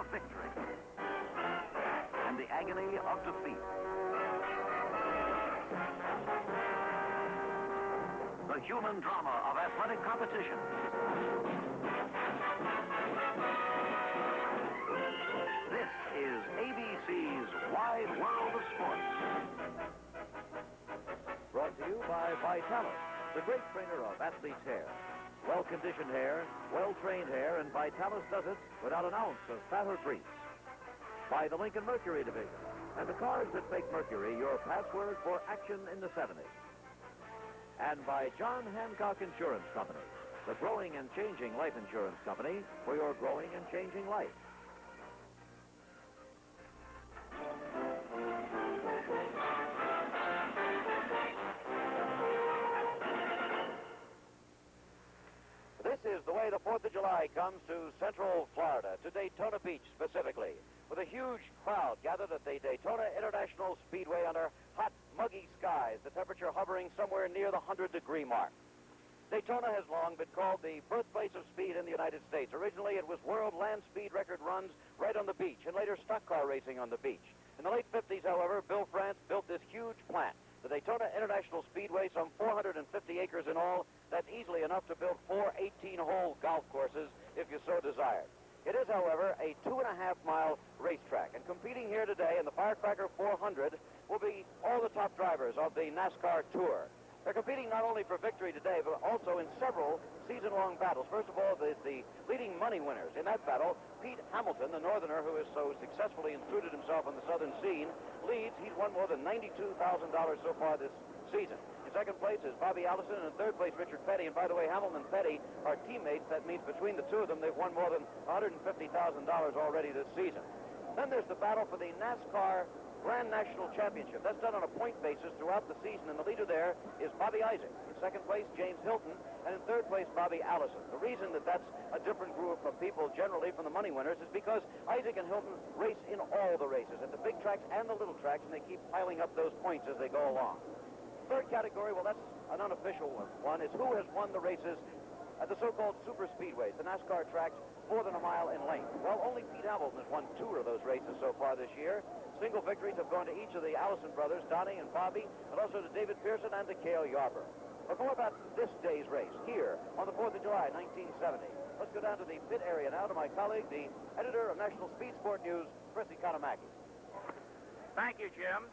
of victory and the agony of defeat. The human drama of athletic competition. This is ABC's Wide World of Sports. Brought to you by Vitalis, the great trainer of athlete's hair. Well-conditioned hair, well-trained hair, and Vitalis does it without an ounce of fat or grease. By the Lincoln Mercury division, and the cars that make Mercury your password for action in the 70s. And by John Hancock Insurance Company, the growing and changing life insurance company for your growing and changing life. This is the way the 4th of July comes to Central Florida, to Daytona Beach specifically, with a huge crowd gathered at the Daytona International Speedway under hot, muggy skies, the temperature hovering somewhere near the 100-degree mark. Daytona has long been called the birthplace of speed in the United States. Originally, it was world land speed record runs right on the beach, and later stock car racing on the beach. In the late 50s, however, Bill France built this huge plant, the Daytona International Speedway, some 450 acres in all. That's easily enough to build 4 18-hole golf courses if you so desired. It is, however, a 2.5-mile racetrack, and competing here today in the Firecracker 400 will be all the top drivers of the NASCAR Tour. They're competing not only for victory today, but also in several season-long battles. First of all, the leading money winners. In that battle, Pete Hamilton, the northerner who has so successfully intruded himself on the southern scene, leads. He's won more than $92,000 so far this season. In second place is Bobby Allison, and in third place, Richard Petty. And by the way, Hamilton and Petty are teammates. That means between the two of them, they've won more than $150,000 already this season. Then there's the battle for the NASCAR Grand National Championship. That's done on a point basis throughout the season, and the leader there is Bobby Isaac. In second place, James Hilton, and in third place, Bobby Allison. The reason that that's a different group of people generally from the money winners is because Isaac and Hilton race in all the races, at the big tracks and the little tracks, and they keep piling up those points as they go along. Third category, well, that's an unofficial one, is who has won the races at the so-called super speedways, the NASCAR tracks more than a mile in length. Well, only Pete Hamilton has won 2 of those races so far this year. Single victories have gone to each of the Allison brothers, Donnie and Bobby, and also to David Pearson and to Cale Yarber. But more about this day's race here on the 4th of July, 1970. Let's go down to the pit area now to my colleague, the editor of National Speed Sport News, Chris Economaki. Thank you, Jim.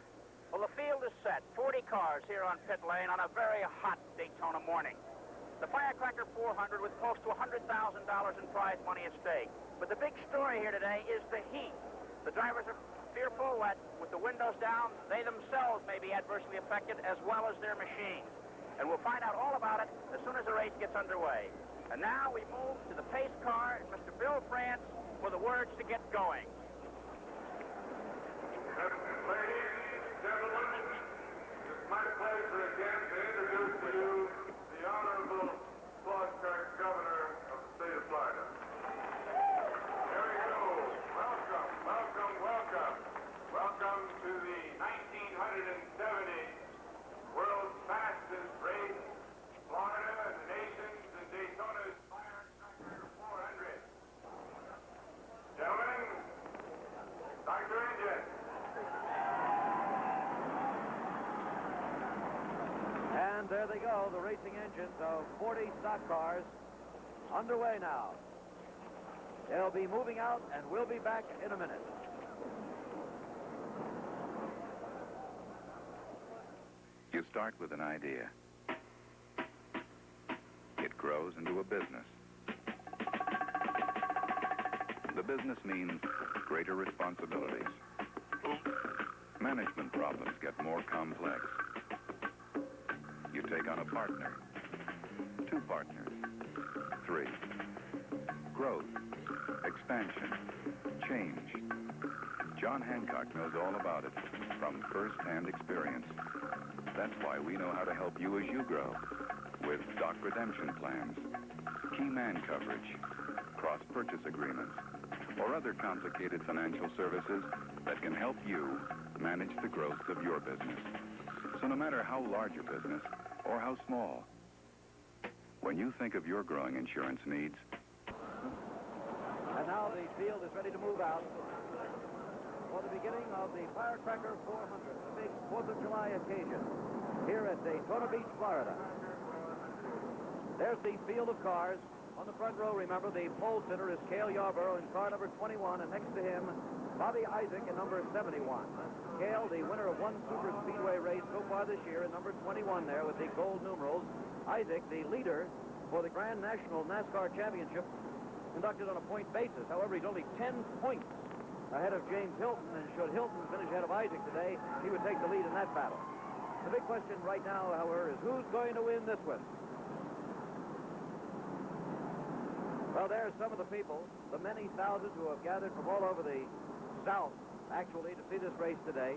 Well, the field is set. 40 cars here on pit lane on a very hot Daytona morning. The Firecracker 400 with close to $100,000 in prize money at stake. But the big story here today is the heat. The drivers are fearful that with the windows down, they themselves may be adversely affected as well as their machines. And we'll find out all about it as soon as the race gets underway. And now we move to the pace car and Mr. Bill France for the words to get going. Ladies and gentlemen, it's my pleasure again to introduce to you the Honorable Governor of the state of Florida. There we go. Welcome, welcome, welcome. Welcome to the 1970 World's Fastest Race, Florida and the nation's and Daytona's Firecracker 400. Gentlemen, start your engine. And there they go, the racing engines of 40 stock cars underway now. They'll be moving out, and we'll be back in a minute. You start with an idea. It grows into a business. The business means greater responsibilities. Management problems get more complex. You take on a partner, 2 partners, 3. Growth, expansion, change. John Hancock knows all about it from first-hand experience. That's why we know how to help you as you grow with stock redemption plans, key man coverage, cross-purchase agreements, or other complicated financial services that can help you manage the growth of your business. So no matter how large your business or how small, when you think of your growing insurance needs, And now the field is ready to move out for the beginning of the Firecracker 400, the big 4th of July occasion here at Daytona Beach, Florida. There's the field of cars. On the front row, remember, the pole sitter is Cale Yarborough in car number 21, and next to him, Bobby Isaac in number 71. Cale, the winner of one super speedway race so far this year, in number 21 there with the gold numerals. Isaac, the leader for the Grand National NASCAR Championship, conducted on a point basis. However, he's only 10 points ahead of James Hilton, and should Hilton finish ahead of Isaac today, he would take the lead in that battle. The big question right now, however, is who's going to win this one? Well, there's some of the people, the many thousands who have gathered from all over the South, actually, to see this race today.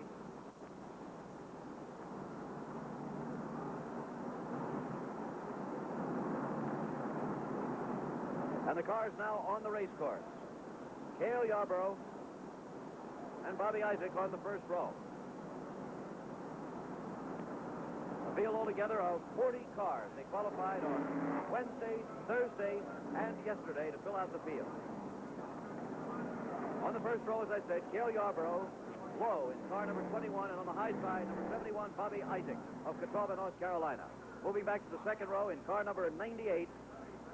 And the cars now on the race course. Cale Yarborough and Bobby Isaac on the first row. A field altogether of 40 cars. They qualified on Wednesday, Thursday, and yesterday to fill out the field. On the first row, as I said, Cale Yarborough, low in car number 21, and on the high side, number 71, Bobby Isaac of Catawba, North Carolina. Moving back to the second row in car number 98,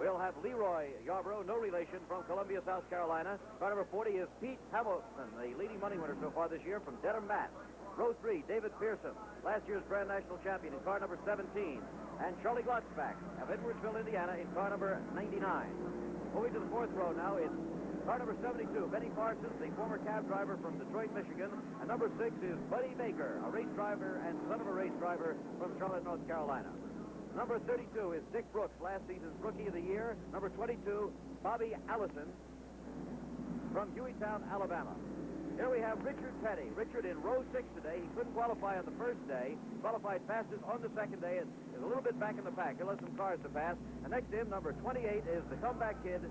we'll have Leroy Yarborough, no relation, from Columbia, South Carolina. Car number 40 is Pete Hamilton, the leading money winner so far this year from Dedham, Mass. Row 3, David Pearson, last year's Grand National Champion in car number 17. And Charlie Glotzbach of Edwardsville, Indiana, in car number 99. Moving to the fourth row now, it's car number 72, Benny Parsons, the former cab driver from Detroit, Michigan. And number 6 is Buddy Baker, a race driver and son of a race driver from Charlotte, North Carolina. Number 32 is Dick Brooks, last season's Rookie of the Year. Number 22, Bobby Allison from Hueytown, Alabama. Here we have Richard Petty. Richard in row 6 today. He couldn't qualify on the first day. Qualified fastest on the second day and is a little bit back in the pack. He'll have some cars to pass. And next to him, number 28 is the comeback kid,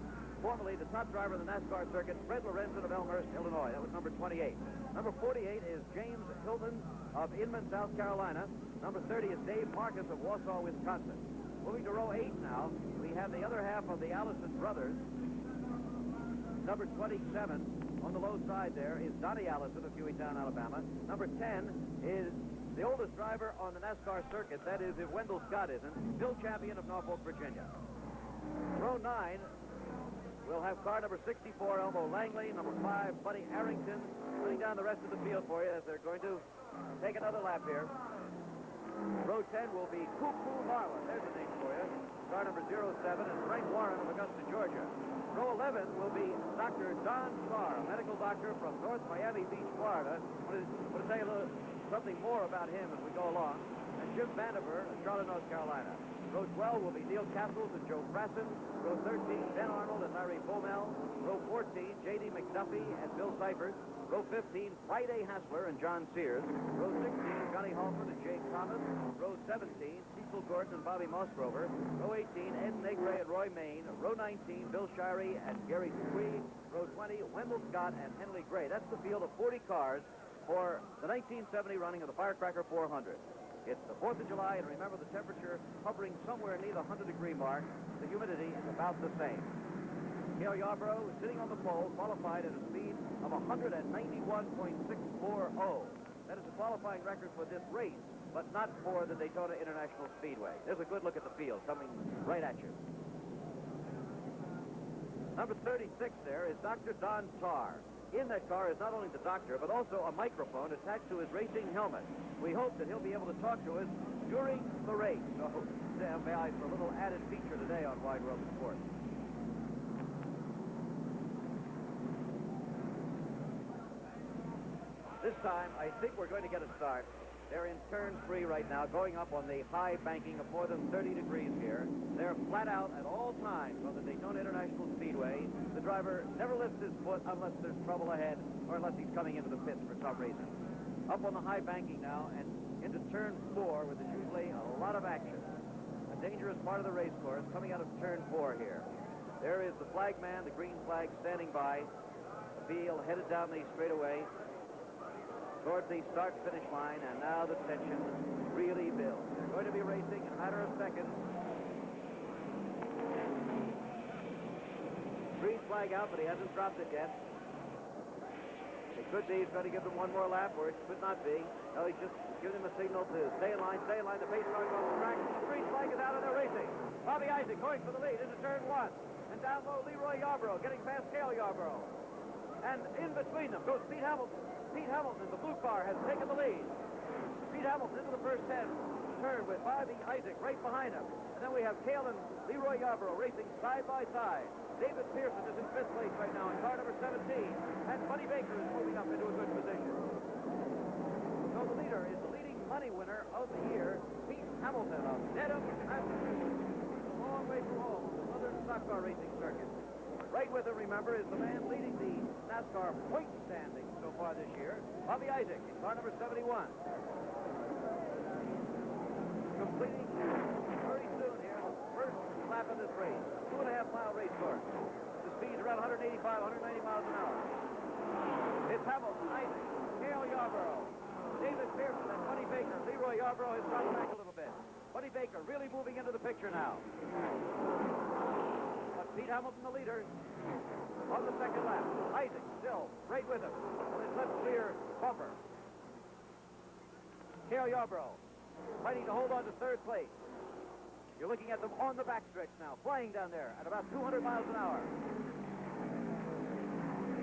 formerly the top driver in the NASCAR circuit, Fred Lorenzen of Elmhurst, Illinois. That was number 28. Number 48 is James Hilton of Inman, South Carolina. Number 30 is Dave Marcus of Wausau, Wisconsin. Moving to row 8 now, we have the other half of the Allison brothers. Number 27 on the low side there is Donnie Allison of Hueytown, Alabama. Number 10 is the oldest driver on the NASCAR circuit. That is, if Wendell Scott isn't, still champion of Norfolk, Virginia. Row 9 will have car number 64, Elmo Langley. Number 5, Buddy Arrington. Putting down the rest of the field for you as they're going to take another lap here. Row 10 will be Cuckoo Marlin. There's a name for you. Car number 07 is Frank Warren of Augusta, Georgia. Row 11 will be Dr. Don Starr, a medical doctor from North Miami Beach, Florida. I'm going to say a little something more about him as we go along. And Jim Vandiver of Charlotte, North Carolina. Row 12 will be Neil Castles and Joe Frasson. Row 13, Ben Arnold and Larry Baumel. Row 14, J.D. McDuffie and Bill Seifert. Row 15, Friday Hassler and John Sears. Row 16, Johnny Halford and Jake Thomas. Row 17, Cecil Gordon and Bobby Mossgrover. Row 18, Ed Negre and Roy Main. Row 19, Bill Shirey and Gary Dupuy. Row 20, Wendell Scott and Henley Gray. That's the field of 40 cars for the 1970 running of the Firecracker 400. It's the 4th of July, and remember the temperature hovering somewhere near the 100-degree mark. The humidity is about the same. Cale Yarborough is sitting on the pole, qualified at a speed of 191.640. That is a qualifying record for this race, but not for the Daytona International Speedway. There's a good look at the field coming right at you. Number 36 there is Dr. Don Tarr. In that car is not only the doctor, but also a microphone attached to his racing helmet. We hope that he'll be able to talk to us during the race. So stand by for a little added feature today on Wide World of Sports. This time, I think we're going to get a start. They're in turn 3 right now, going up on the high banking of more than 30 degrees here. They're flat out at all times on the Daytona International Speedway. The driver never lifts his foot unless there's trouble ahead or unless he's coming into the pits for some reason. Up on the high banking now and into turn 4, where there's usually a lot of action. A dangerous part of the race course coming out of turn 4 here. There is the flag man, the green flag, standing by. The field headed down the straightaway toward the start-finish line, and now the tension really builds. They're going to be racing in a matter of seconds. Green flag out, but he hasn't dropped it yet. It could be he's going to give them one more lap, or it could not be. No, he's just giving them a signal to stay in line, stay in line. The pace car goes the track. The green flag is out, and they're racing. Bobby Isaac going for the lead into turn one. And down low, Leroy Yarborough getting past Cale Yarborough. And in between them goes Pete Hamilton. Pete Hamilton, the blue car, has taken the lead. Pete Hamilton into the first turn with Bobby Isaac right behind him. And then we have Cale and Leroy Yarborough racing side by side. David Pearson is in fifth place right now in car number 17. And Buddy Baker is moving up into a good position. So the leader is the leading money winner of the year, Pete Hamilton of Dedham, Massachusetts. A long way from home, the Southern Stock Car Racing Circuit. Right with him, remember, is the man leading the NASCAR point standing so far this year, Bobby Isaac in car number 71. Completing very soon here the first lap of this race. 2.5-mile race course. The speed's around 185, 190 miles an hour. It's Hamilton, Isaac, Cale Yarborough, David Pearson, and Buddy Baker. Leroy Yarborough has dropped back a little bit. Buddy Baker really moving into the picture now. But Pete Hamilton, the leader, on the second lap. Isaac still right with him on his left rear bumper. Cale Yarborough fighting to hold on to third place. You're looking at them on the backstretch now, flying down there at about 200 miles an hour.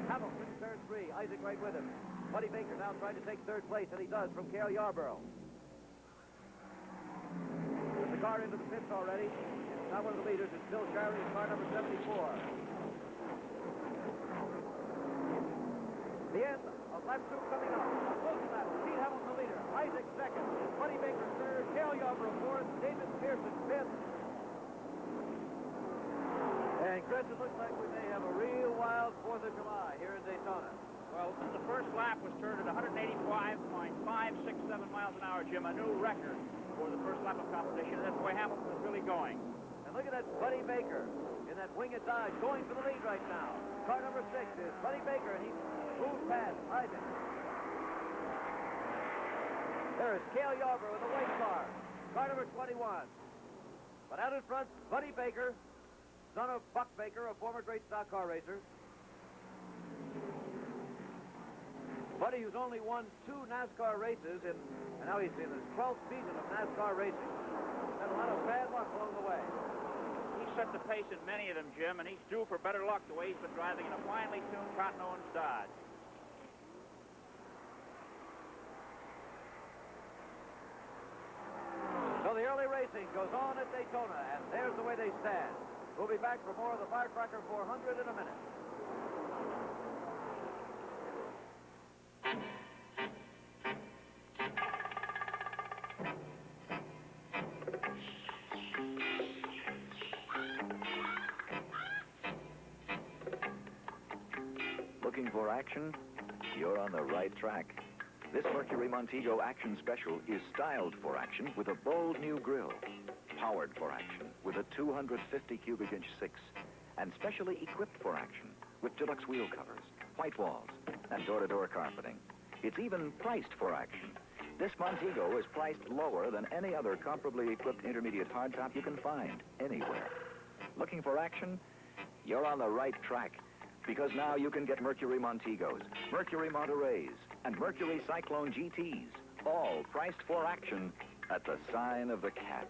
Hamilton, turn three. Isaac right with him. Buddy Baker now trying to take third place, and he does from Cale Yarborough. With the car into the pits already. It's not one of the leaders. It's still Charlie in car number 74. The end of lap 2 coming up. A close battle. Pete Hamilton the leader. Isaac second. Buddy Baker third. Cale Yarborough fourth. David Pearson fifth. And Chris, it looks like we may have a real wild 4th of July here in Daytona. Well, the first lap was turned at 185.567 miles an hour, Jim, a new record for the first lap of competition. That's the way Hamilton is really going. And look at that Buddy Baker in that wing at Dodge going for the lead right now. Car number 6 is Buddy Baker, and he moves past Isaac. There is Cale Yarborough in the white car number 21. But out in front, Buddy Baker, son of Buck Baker, a former great stock car racer. Buddy, who's only won 2 NASCAR races, and now he's in his 12th season of NASCAR racing. Had a lot of bad luck along the way. He set the pace in many of them, Jim, and he's due for better luck the way he's been driving in a finely tuned Cotton Owens Dodge. So the early racing goes on at Daytona, and there's the way they stand. We'll be back for more of the Firecracker 400 in a minute. Looking for action? You're on the right track. This Mercury Montego Action Special is styled for action with a bold new grille, powered for action with a 250 cubic inch 6, and specially equipped for action with deluxe wheel covers, white walls, and door-to-door carpeting. It's even priced for action. This Montego is priced lower than any other comparably equipped intermediate hardtop you can find anywhere. Looking for action? You're on the right track. Because now you can get Mercury Montegos, Mercury Monterey's, and Mercury Cyclone GTs, all priced for action at the sign of the cat.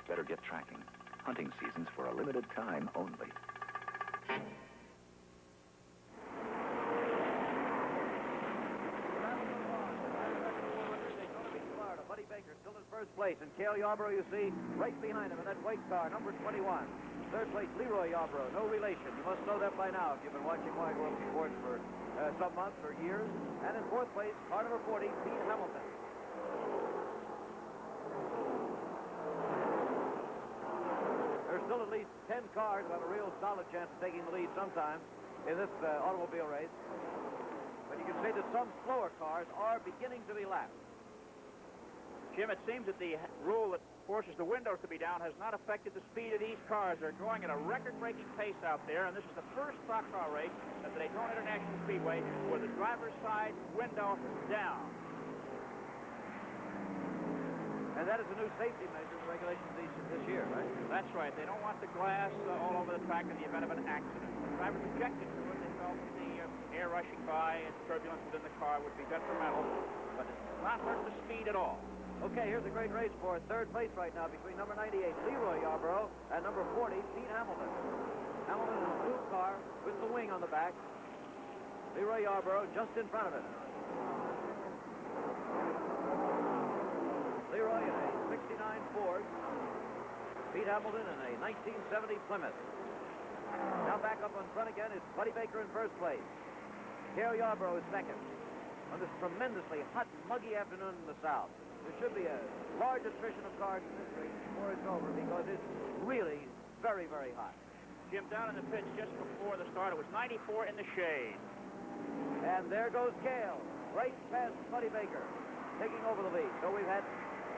Better get tracking. Hunting season's for a limited time only. Buddy Baker still in first place, and Cale Yarborough, you see, right behind him in that white car, number 21. Third place, Leroy Yarborough, no relation. You must know that by now if you've been watching Wide World of Sports for some months or years. And in fourth place, car number 40, Pete Hamilton. There's still at least 10 cars who have a real solid chance of taking the lead sometime in this automobile race. But you can say that some slower cars are beginning to be lapped. Jim, it seems that the rule that forces the windows to be down has not affected the speed of these cars. They're going at a record-breaking pace out there, and this is the first stock car race at the Daytona International Speedway where the driver's side window is down. And that is a new safety measure and regulations this year, right? That's right. They don't want the glass all over the track in the event of an accident. The drivers objected to it. They felt the air rushing by and turbulence within the car would be detrimental, but it's not hurt the speed at all. Okay, here's a great race for third place right now between number 98, Leroy Yarborough, and number 40, Pete Hamilton. Hamilton in a blue car with the wing on the back. Leroy Yarborough just in front of it. Leroy in a 69 Ford. Pete Hamilton in a 1970 Plymouth. Now back up on front again is Buddy Baker in first place. Cale Yarborough is second. On this tremendously hot, muggy afternoon in the South. There should be a large attrition of cars in this race before it's over because it's really very, very hot. Jim, down in the pits just before the start, it was 94 in the shade. And there goes Cale, right past Buddy Baker, taking over the lead. So we've had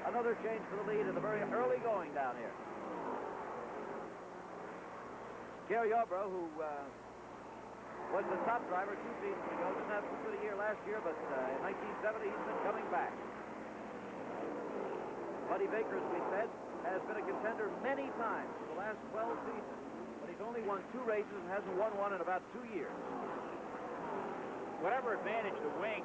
another change for the lead in the very early going down here. Cale Yarborough, who was the top driver 2 seasons ago, didn't have too good a year last year, but in 1970 he's been coming back. Buddy Baker, as we said, has been a contender many times in the last 12 seasons, but he's only won 2 races and hasn't won one in about 2 years. Whatever advantage the wing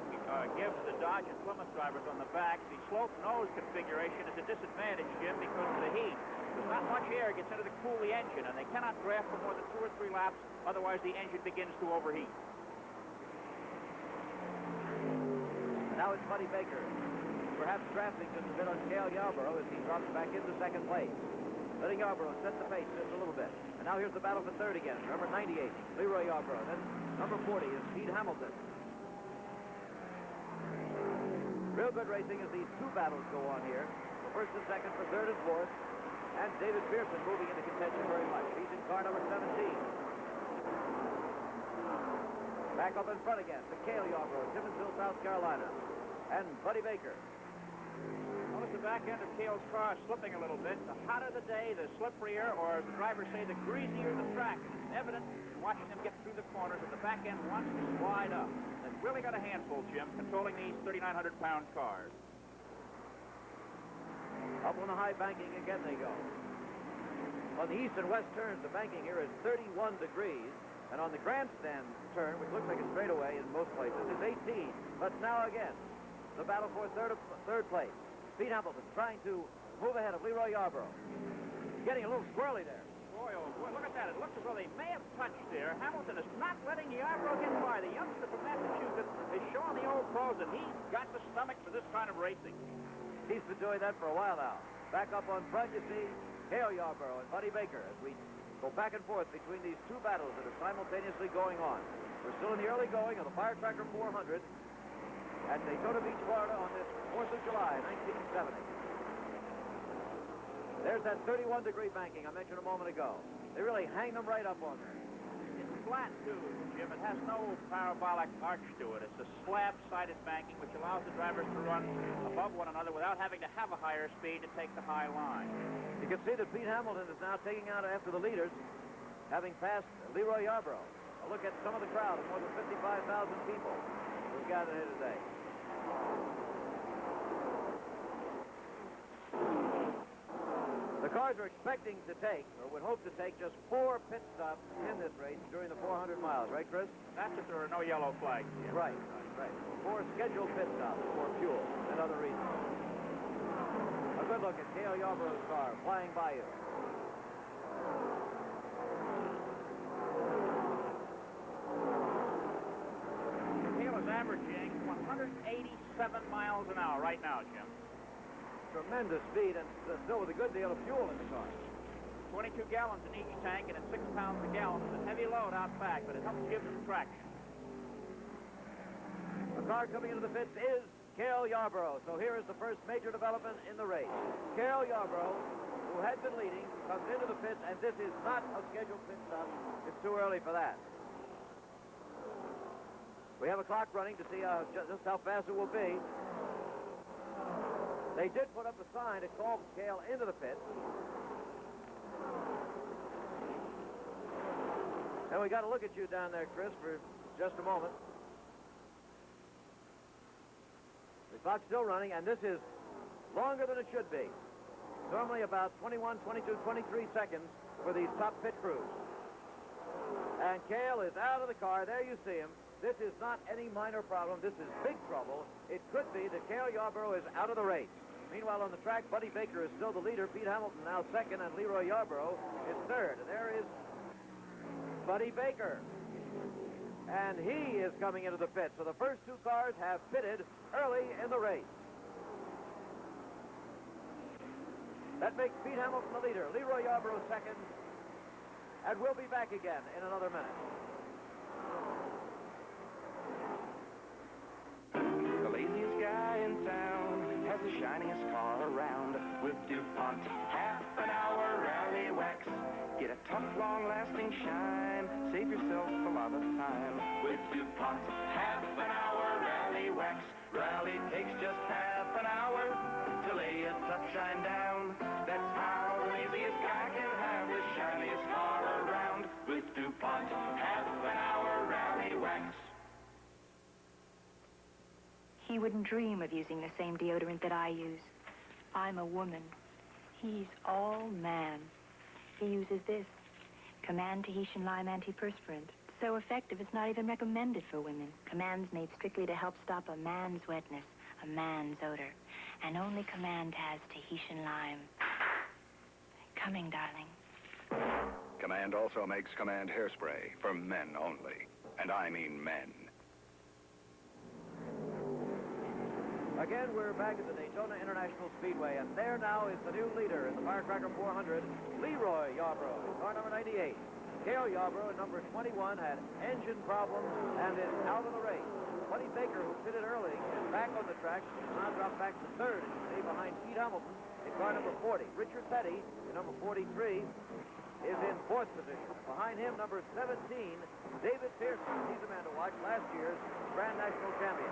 gives the Dodge and Plymouth drivers on the back, the slope nose configuration is a disadvantage, Jim, because of the heat. There's not much air gets into the cool the engine, and they cannot draft for more than 2 or 3 laps, otherwise the engine begins to overheat. Now it's Buddy Baker, perhaps drafting just a bit on Cale Yarborough as he drops back into second place. Letting Yarborough set the pace just a little bit. And now here's the battle for third again. Number 98, Leroy Yarborough. Then number 40 is Pete Hamilton. Real good racing as these 2 battles go on here. The first and second for third and fourth. And David Pearson moving into contention very much. He's in car number 17. Back up in front again to Cale Yarborough, Timmonsville, South Carolina. And Buddy Baker. Notice the back end of Cale's car slipping a little bit. The hotter the day, the slipperier, or as the drivers say, the greasier the track. It's evident in watching them get through the corners that the back end wants to slide up. They've really got a handful, Jim, controlling these 3,900-pound cars. Up on the high banking again they go. On the east and west turns, the banking here is 31 degrees. And on the grandstand turn, which looks like a straightaway in most places, is 18. But now again, the battle for third place. Pete Hamilton trying to move ahead of Leroy Yarborough. Getting a little squirrely there. Boy, oh boy, look at that. It looks as though they may have touched there. Hamilton is not letting Yarborough get by. The youngster from Massachusetts is showing the old pros that he's got the stomach for this kind of racing. He's been doing that for a while now. Back up on front, you see Cale Yarborough and Buddy Baker as we go back and forth between these 2 battles that are simultaneously going on. We're still in the early going of the Firecracker 400 at Daytona Beach, Florida on this 4th of July, 1970. There's that 31-degree banking I mentioned a moment ago. They really hang them right up on there. It's flat, too, Jim. It has no parabolic arch to it. It's a slab-sided banking, which allows the drivers to run above one another without having to have a higher speed to take the high line. You can see that Pete Hamilton is now taking out after the leaders, having passed Leroy Yarborough. A look at some of the crowd of more than 55,000 people who've gathered here today. The cars are expecting to take, or would hope to take, just 4 pit stops in this race during the 400 miles, right, Chris? That's if there are no yellow flags. Jim. Right. 4 scheduled pit stops for fuel and other reasons. A good look at Cale Yarborough's car flying by you. Cale is averaging 187 miles an hour right now, Jim. Tremendous speed and still with a good deal of fuel in the car. 22 gallons in each tank and it's 6 pounds a gallon. It's a heavy load out back, but it helps give some traction. The car coming into the pits is Cale Yarborough. So here is the first major development in the race. Cale Yarborough, who had been leading, comes into the pits, and this is not a scheduled pit stop. It's too early for that. We have a clock running to see just how fast it will be. They did put up a sign to call Cale into the pit. And we got to look at you down there, Chris, for just a moment. The clock's still running, and this is longer than it should be. Normally about 21, 22, 23 seconds for these top pit crews. And Cale is out of the car. There you see him. this is not any minor problem. This is big trouble. It could be that Cale Yarborough is out of the race. Meanwhile, on the track, Buddy Baker is still the leader. Pete Hamilton now second, and Leroy Yarborough is third. And there is Buddy Baker. And he is coming into the pit. So the first two cars have pitted early in the race. That makes Pete Hamilton the leader. Leroy Yarborough second. And we'll be back again in another minute. The laziest guy in town has the shiniest car around. With DuPont, half an hour rally wax. Get a tough, long-lasting shine. Save yourself a lot of time. With DuPont, half an hour rally wax. Rally takes just half an hour to lay a tough shine down. That's how the laziest guy can have the shiniest car around. With DuPont, half an hour rally wax. He wouldn't dream of using the same deodorant that I use. I'm a woman. He's all man. He uses this, Command Tahitian Lime Antiperspirant. So effective, it's not even recommended for women. Command's made strictly to help stop a man's wetness, a man's odor. And only Command has Tahitian Lime. Coming, darling. Command also makes Command hairspray for men only. And I mean men. Again, we're back at the Daytona International Speedway, and there now is the new leader in the Firecracker 400, Leroy Yarborough, car number 98. Cale Yarborough, at number 21, had engine problems and is out of the race. Buddy Baker, who pitted early, is back on the track, now dropped back to third, as you see, behind Pete Hamilton in car number 40. Richard Petty, in number 43, is in fourth position. Behind him, number 17, David Pearson. He's the man to watch, last year's Grand National champion.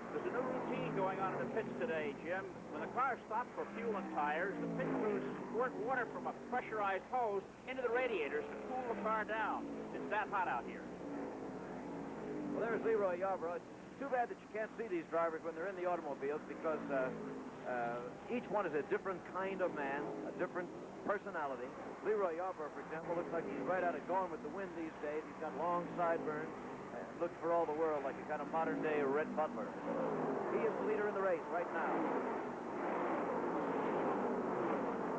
There's a new routine going on in the pits today, Jim. When the car stops for fuel and tires, the pit crews squirt water from a pressurized hose into the radiators to cool the car down. It's that hot out here. Well, there's Leroy Yarborough. It's too bad that you can't see these drivers when they're in the automobiles because each one is a different kind of man, a different personality. Leroy Yarborough, for example, looks like he's right out of Gone with the Wind these days. He's got long sideburns. Looks for all the world like a kind of modern-day Red Butler. He is the leader in the race right now.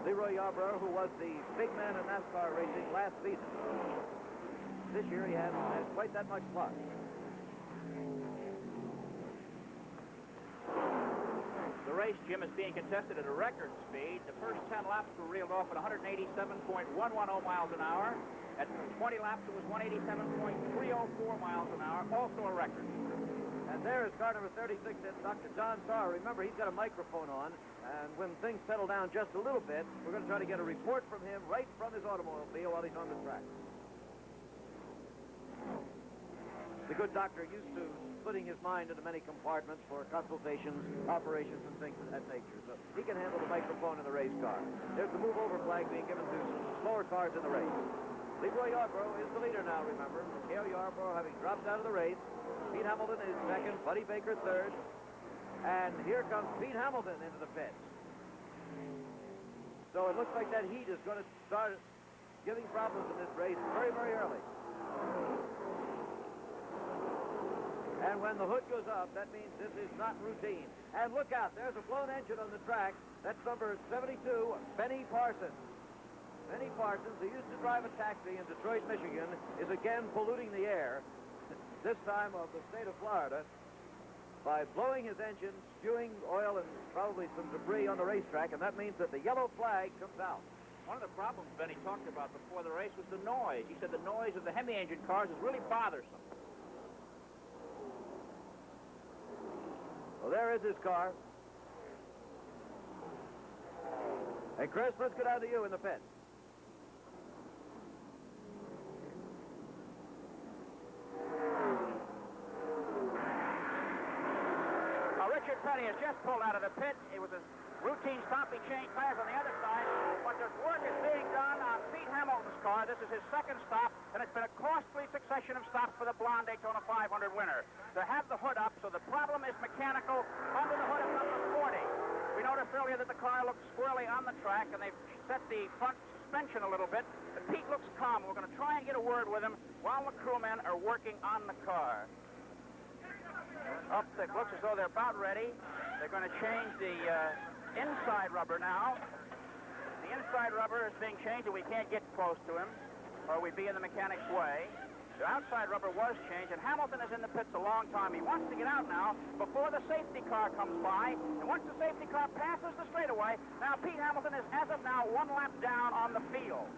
Leroy Yarborough, who was the big man in NASCAR racing last season. This year he hasn't had quite that much luck. The race, Jim, is being contested at a record speed. The first 10 laps were reeled off at 187.110 miles an hour. At 20 laps, it was 187.304 miles an hour, also a record. And there is car number 36, it's Dr. John Starr. Remember, he's got a microphone on, and when things settle down just a little bit, we're going to try to get a report from him right from his automobile while he's on the track. The good doctor used to splitting his mind into many compartments for consultations, operations, and things of that nature. So he can handle the microphone in the race car. There's the move-over flag being given to slower cars in the race. Leroy Yarborough is the leader now, remember. Cale Yarborough having dropped out of the race. Pete Hamilton is second, Buddy Baker third. And here comes Pete Hamilton into the pits. So it looks like that heat is going to start giving problems in this race very, very early. And when the hood goes up, that means this is not routine. And look out, there's a blown engine on the track. That's number 72, Benny Parsons. Benny Parsons, who used to drive a taxi in Detroit, Michigan, is again polluting the air, this time of the state of Florida, by blowing his engine, spewing oil and probably some debris on the racetrack, and that means that the yellow flag comes out. One of the problems Benny talked about before the race was the noise. He said the noise of the Hemi engine cars is really bothersome. Well, there is his car. Hey, Chris, let's go down to you in the pit. Richard Petty has just pulled out of the pit. It was a routine stop. He changed tires on the other side. But the work is being done on Pete Hamilton's car. This is his second stop, and it's been a costly succession of stops for the blonde Daytona 500 winner. To have the hood up, so the problem is mechanical under the hood of number 40. We noticed earlier that the car looked squirrely on the track, and they've set the front suspension a little bit. Pete looks calm. We're going to try and get a word with him while the crewmen are working on the car. It looks as though they're about ready. They're going to change the inside rubber now. The inside rubber is being changed, and we can't get close to him, or we'd be in the mechanic's way. The outside rubber was changed, and Hamilton is in the pits a long time. He wants to get out now before the safety car comes by. And once the safety car passes the straightaway, now Pete Hamilton is, as of now, 1 lap down on the field.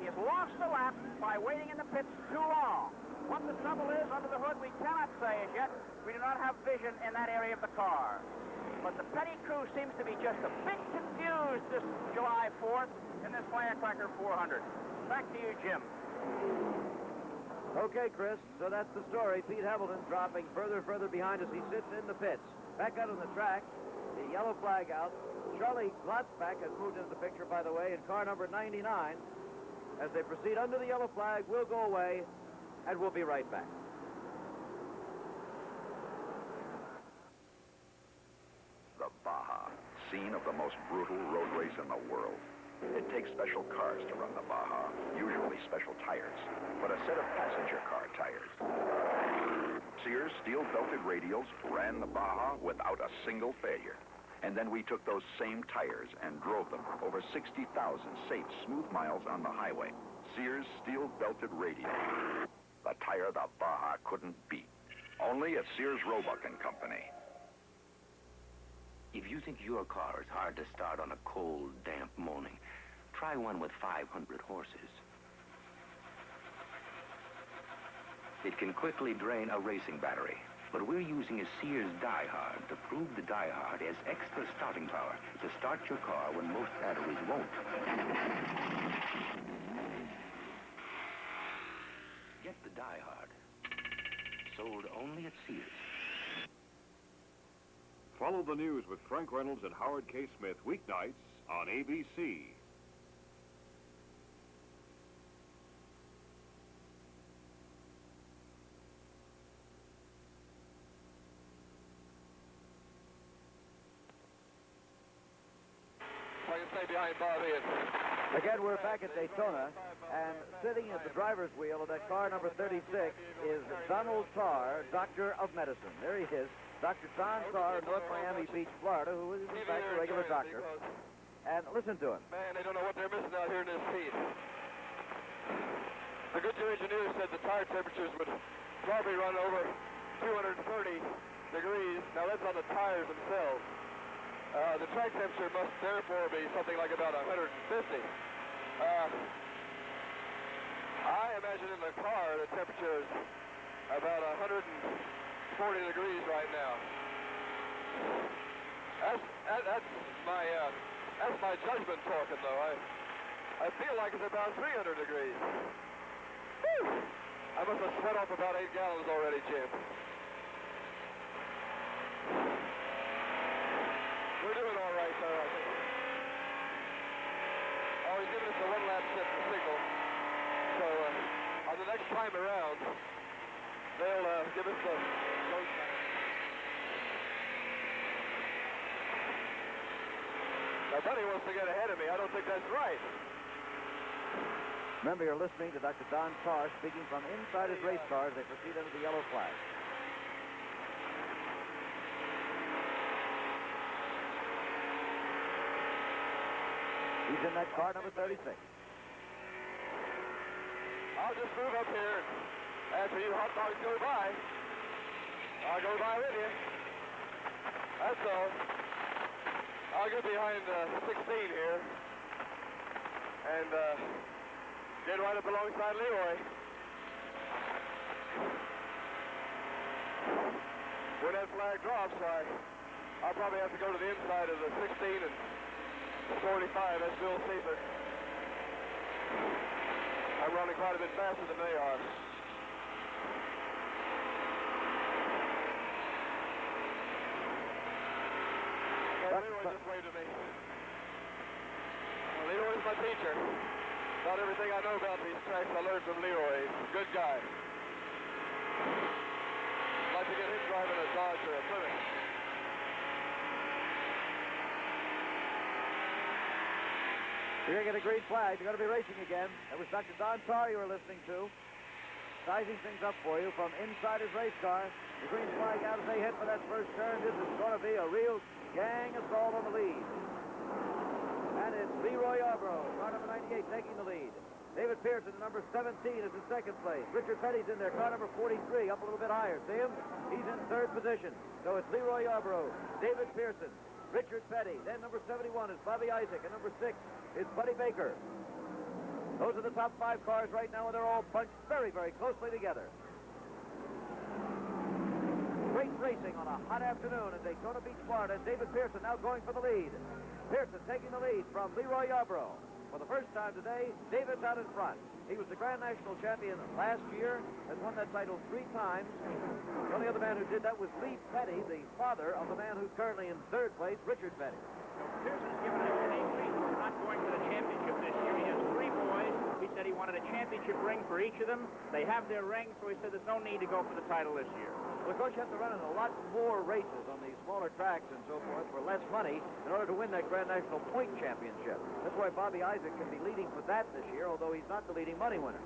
He has lost a lap by waiting in the pits too long. What the trouble is under the hood, we cannot say as yet. We do not have vision in that area of the car. But the petty crew seems to be just a bit confused this July 4th in this Firecracker 400. Back to you, Jim. Okay, Chris, so that's the story. Pete Hamilton's dropping further and further behind as he sits in the pits. Back out on the track, the yellow flag out. Charlie Glotzbach has moved into the picture, by the way, in car number 99. As they proceed under the yellow flag, we'll go away, and we'll be right back. The Baja, scene of the most brutal road race in the world. It takes special cars to run the Baja, usually special tires, but a set of passenger car tires. Sears steel-belted radials ran the Baja without a single failure. And then we took those same tires and drove them over 60,000 safe, smooth miles on the highway. Sears steel-belted radials. The tire the Baja couldn't beat. Only at Sears Roebuck and Company. If you think your car is hard to start on a cold, damp morning, try one with 500 horses. It can quickly drain a racing battery, but we're using a Sears Die Hard to prove the Die Hard has extra starting power to start your car when most batteries won't. Get the Die Hard. Sold only at Sears. Follow the news with Frank Reynolds and Howard K. Smith weeknights on ABC. I can stay behind Bob Ian. Again, we're back at Daytona, and sitting at the driver's wheel of that car number 36 is Donald Tarr, Doctor of Medicine. There he is. Dr. Don Tarr, North Miami Beach, Florida, who is in fact a regular doctor. And listen to him. Man, they don't know what they're missing out here in this heat. The Goodyear engineer said the tire temperatures would probably run over 230 degrees. Now that's on the tires themselves. The track temperature must therefore be something like about 150. I imagine in the car the temperature is about 140 degrees right now. That's my judgment talking, though. I feel like it's about 300 degrees. Whew. I must have sweat off about 8 gallons already, Jim. We're doing all right, though, I think. Oh, he's giving us a one-lap signal. So on the next time around, they'll give us the road time. Now, Buddy wants to get ahead of me. I don't think that's right. Remember, you're listening to Dr. Don Tarr speaking from inside his race car as they proceed under the yellow flag. He's in that car number 36. I'll just move up here after you hot dogs go by. I'll go by with you. That's all. I'll get behind 16 here and get right up alongside Leroy. When that flag drops, I'll probably have to go to the inside of the 16 and 45. That's Bill Safer. I'm running quite a bit faster than they are. Leroy just waved at me. Well, Leroy's my teacher. Not everything I know about these tracks I learned from Leroy. He's a good guy. I'd like to get him driving a Dodge or a Plymouth. You're going to get a green flag. You're going to be racing again. That was Dr. Don Tarr you were listening to. Sizing things up for you from inside his race car. The green flag out as they head for that first turn. This is going to be a real gang assault on the lead. And it's Leroy Yarborough, car number 98, taking the lead. David Pearson, number 17, is in second place. Richard Petty's in there, car number 43, up a little bit higher. See him? He's in third position. So it's Leroy Yarborough, David Pearson, Richard Petty. Then number 71 is Bobby Isaac, and number 6 is Buddy Baker. Those are the top 5 cars right now, and they're all bunched very, very closely together. Great racing on a hot afternoon in Daytona Beach, Florida. David Pearson now going for the lead. Pearson taking the lead from Leroy Yarborough. For the first time today, David's out in front. He was the Grand National Champion last year, has won that title 3 times. The only other man who did that was Lee Petty, the father of the man who's currently in third place, Richard Petty. Pearson's given a unique reason for not going for the championship this year. He has 3 boys. He said he wanted a championship ring for each of them. They have their rings, so he said there's no need to go for the title this year. Well, of course, you have to run in a lot more races on these smaller tracks and so forth for less money in order to win that Grand National Point Championship. That's why Bobby Isaac can be leading for that this year, although he's not the leading money winner.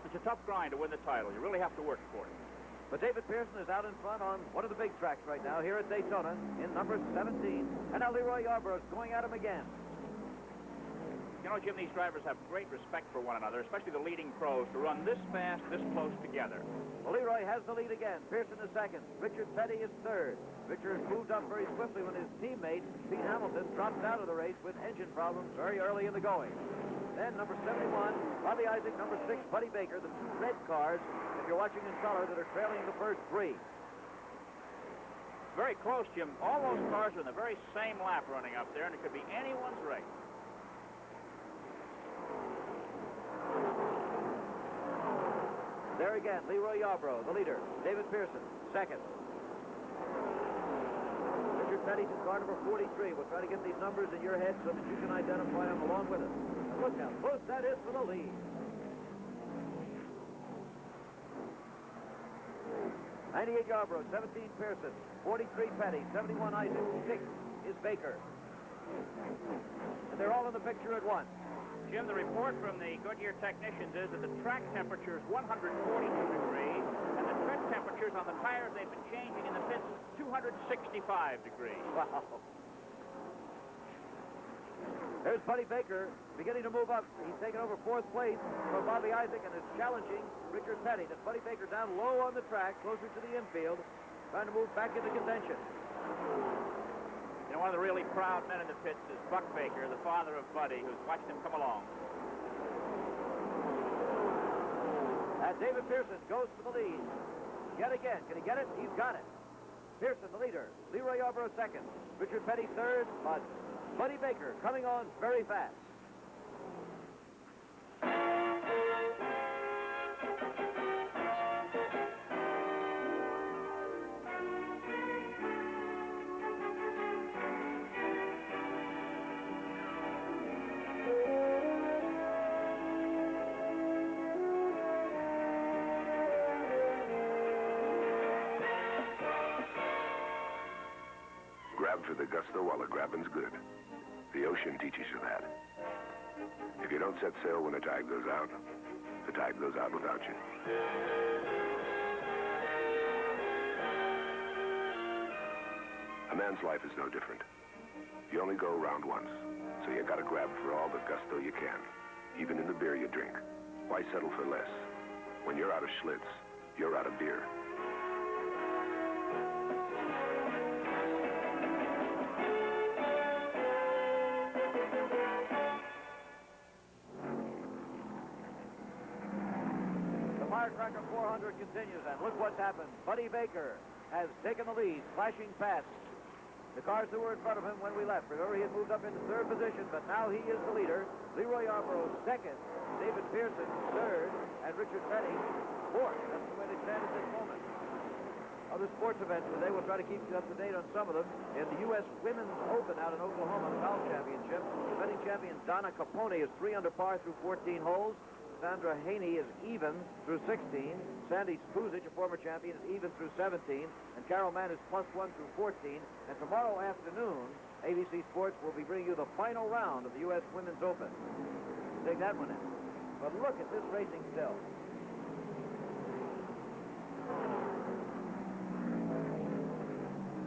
It's a tough grind to win the title. You really have to work for it. But David Pearson is out in front on one of the big tracks right now here at Daytona in number 17. And now Leroy Yarborough is going at him again. You know, Jim, these drivers have great respect for one another, especially the leading pros, to run this fast, this close together. Well, Leroy has the lead again. Pearson is second. Richard Petty is third. Richard moved up very swiftly when his teammate, Pete Hamilton, dropped out of the race with engine problems very early in the going. Then number 71, Bobby Isaac, number 6, Buddy Baker, the 2 red cars, if you're watching in color, that are trailing the first 3. Very close, Jim. All those cars are in the very same lap running up there, and it could be anyone's race. There again, Leroy Yarborough, the leader. David Pearson, second. Richard Petty's in car number 43. We'll try to get these numbers in your head so that you can identify them along with us. And look how close that is for the lead. 98 Yarborough, 17 Pearson, 43 Petty, 71 Isaac, 6 is Baker. And they're all in the picture at once. Jim, the report from the Goodyear technicians is that the track temperature is 142 degrees, and the tread temperatures on the tires they've been changing in the pits 265 degrees. Wow. There's Buddy Baker beginning to move up. He's taken over 4th place from Bobby Isaac and is challenging Richard Petty. That's Buddy Baker down low on the track, closer to the infield, trying to move back into contention. You know, one of the really proud men in the pits is Buck Baker, the father of Buddy, who's watched him come along. And David Pearson goes for the lead. Yet again. Can he get it? He's got it. Pearson, the leader. Leroy Yarborough, second. Richard Petty, third. But Buddy Baker coming on very fast. Grab for the gusto while the grabbing's good. The ocean teaches you that. If you don't set sail when the tide goes out, the tide goes out without you. A man's life is no different. You only go around once, so you gotta grab for all the gusto you can, even in the beer you drink. Why settle for less? When you're out of Schlitz, you're out of beer. Firecracker 400 continues, and look what's happened. Buddy Baker has taken the lead, flashing past the cars that were in front of him when we left. Remember, he had moved up into 3rd position, but now he is the leader. Leroy Yarborough, 2nd. David Pearson, 3rd. And Richard Petty, 4th. That's the way they stand at this moment. Other sports events today, we'll try to keep you up to date on some of them. In the U.S. Women's Open out in Oklahoma, the golf championship, defending champion Donna Capone is 3 under par through 14 holes. Sandra Haney is even through 16. Sandy Spuzich, a former champion, is even through 17. And Carol Mann is +1 through 14. And tomorrow afternoon, ABC Sports will be bringing you the final round of the U.S. Women's Open. Take that one in. But look at this racing still.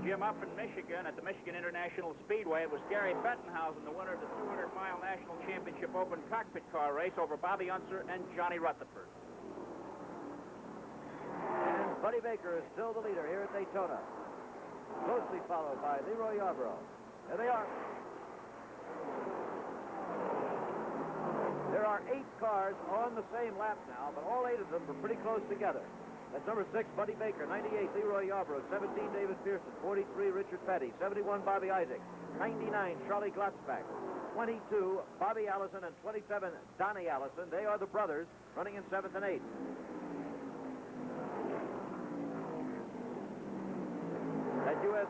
Jim, up in Michigan at the Michigan International Speedway, it was Gary Bettenhausen, the winner of the 200-mile National Championship Open cockpit car race over Bobby Unser and Johnny Rutherford. And Buddy Baker is still the leader here at Daytona, closely followed by Leroy Yarbrough. There they are. There are 8 cars on the same lap now, but all 8 of them are pretty close together. That's number 6, Buddy Baker, 98, Leroy Yarbrough, 17, David Pearson, 43, Richard Petty, 71, Bobby Isaac, 99, Charlie Glotzbach, 22, Bobby Allison, and 27, Donnie Allison. They are the brothers running in 7th and 8th. That U.S.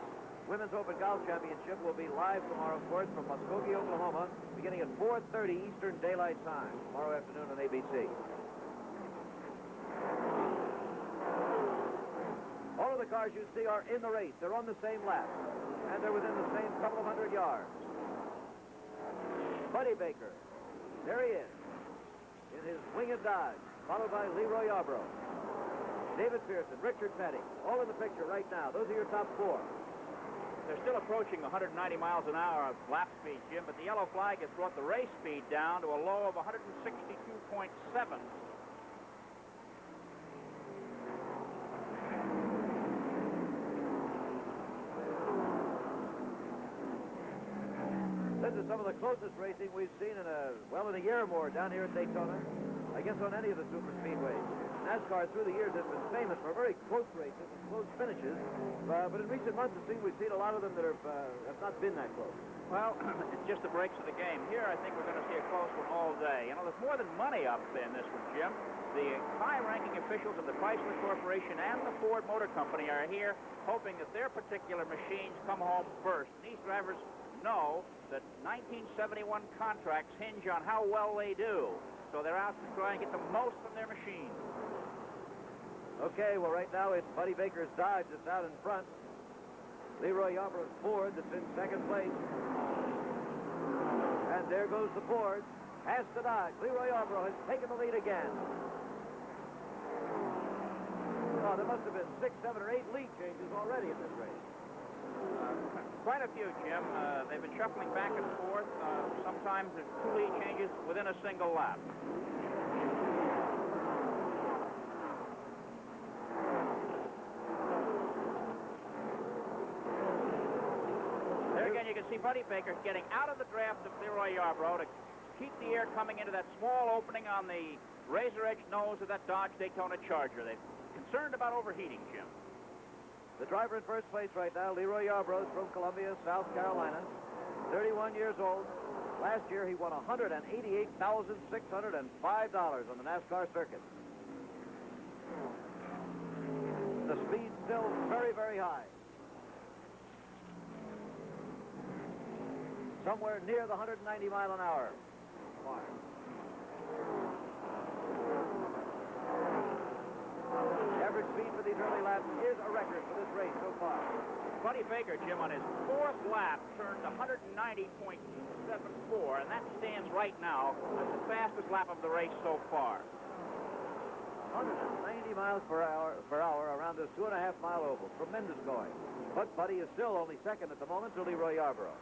Women's Open Golf Championship will be live tomorrow, of course, from Muskogee, Oklahoma, beginning at 4:30 Eastern Daylight Time, tomorrow afternoon on ABC. All of the cars you see are in the race. They're on the same lap, and they're within the same couple of hundred yards. Buddy Baker, there he is, in his winged Dodge, followed by Leroy Yarbrough, David Pearson, Richard Petty, all in the picture right now. Those are your top 4. They're still approaching 190 miles an hour of lap speed, Jim, but the yellow flag has brought the race speed down to a low of 162.7. This is some of the closest racing we've seen in a year or more down here at Daytona. I guess on any of the super speedways. NASCAR through the years has been famous for very close races and close finishes, but in recent months it seems we've seen a lot of them that have not been that close. Well, it's just the breaks of the game. Here, I think we're going to see a close one all day. You know, there's more than money up in this one, Jim. The high-ranking officials of the Chrysler Corporation and the Ford Motor Company are here hoping that their particular machines come home first. These drivers know that 1971 contracts hinge on how well they do, so they're out to try and get the most from their machines. Okay, well, right now it's Buddy Baker's Dodge that's out in front. Leroy Yarbrough's Ford that's in second place. And there goes the Ford. Past the Dodge. Leroy Yarbrough has taken the lead again. Oh, there must have been 6, 7, or 8 lead changes already in this race. Quite a few, Jim. They've been shuffling back and forth. Sometimes there's 2 lead changes within a single lap. There again, you can see Buddy Baker getting out of the draft of Leroy Yarbrough to keep the air coming into that small opening on the razor-edge nose of that Dodge Daytona Charger. They're concerned about overheating, Jim. The driver in first place right now, Leroy Yarbrough, from Columbia, South Carolina, 31 years old. Last year, he won $188,605 on the NASCAR circuit. The speed's still very, very high. Somewhere near the 190 mile an hour mark. The average speed for these early laps is a record for this race so far. Buddy Baker, Jim, on his 4th lap, turned 190.74, and that stands right now as the fastest lap of the race so far. 190 miles per hour around this 2.5-mile oval. Tremendous going. But Buddy is still only second at the moment to Leroy Yarbrough.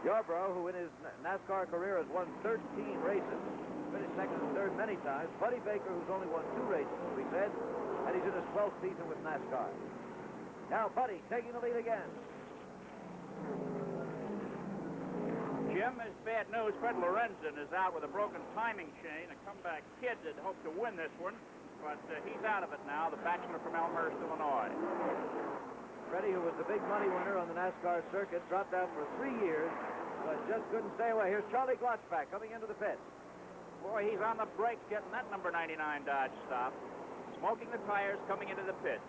Yarbrough, who in his NASCAR career has won 13 races, finished second and third many times. Buddy Baker, who's only won 2 races, as we said, and he's in his 12th season with NASCAR. Now Buddy taking the lead again. Jim, is bad news. Fred Lorenzen is out with a broken timing chain. A comeback kid that hoped to win this one, but he's out of it now, the bachelor from Elmhurst, Illinois. Freddie, who was the big money winner on the NASCAR circuit, dropped out for 3 years, but just couldn't stay away. Here's Charlie Glotzbach coming into the pits. Boy, he's on the brakes getting that number 99 Dodge stop. Smoking the tires coming into the pits.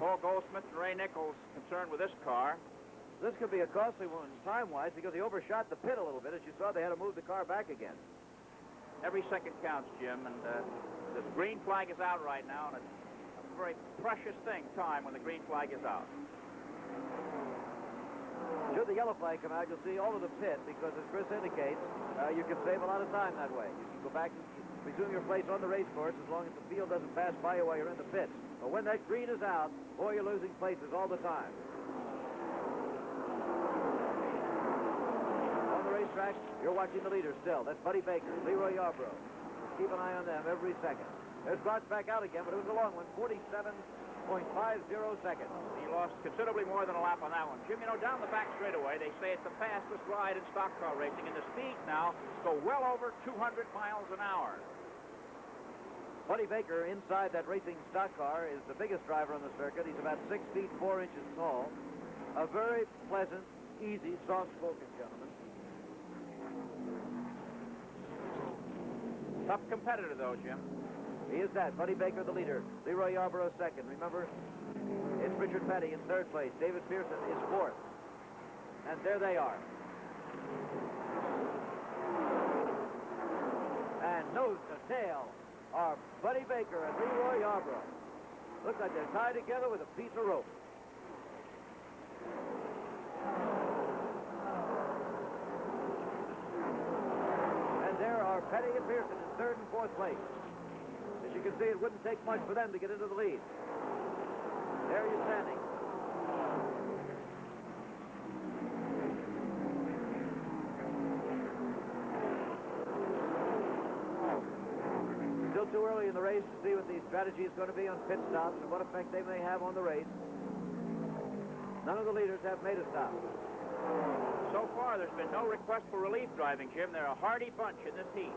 Paul Goldsmith and Ray Nichols concerned with this car. This could be a costly one time-wise because he overshot the pit a little bit. As you saw, they had to move the car back again. Every second counts, Jim, and the green flag is out right now, and it's a a very precious thing, time, when the green flag is out. Should the yellow flag come out, you'll see all of the pit, because as Chris indicates, you can save a lot of time that way. You can go back and resume your place on the race course as long as the field doesn't pass by you while you're in the pits. But when that green is out, boy, you're losing places all the time. On the racetrack, you're watching the leaders still. That's Buddy Baker, Leroy Yarbrough. Keep an eye on them every second. There's Brought back out again, but it was a long one, 47.50 seconds. He lost considerably more than a lap on that one. Jim, you know, down the back straightaway, they say it's the fastest ride in stock car racing, and the speeds now go well over 200 miles an hour. Buddy Baker, inside that racing stock car, is the biggest driver on the circuit. He's about 6 feet 4 inches tall. A very pleasant, easy, soft-spoken gentleman. Tough competitor, though, Jim. He is that. Buddy Baker, the leader. Leroy Yarbrough, second. Remember, it's Richard Petty in third place. David Pearson is fourth. And there they are. And nose to tail are Buddy Baker and Leroy Yarbrough. Looks like they're tied together with a piece of rope. And there are Petty and Pearson in third and fourth place. As you can see, it wouldn't take much for them to get into the lead. There you're standing. Still too early in the race to see what the strategy is going to be on pit stops and what effect they may have on the race. None of the leaders have made a stop. So far, there's been no request for relief driving, Jim. They're a hardy bunch in this heat.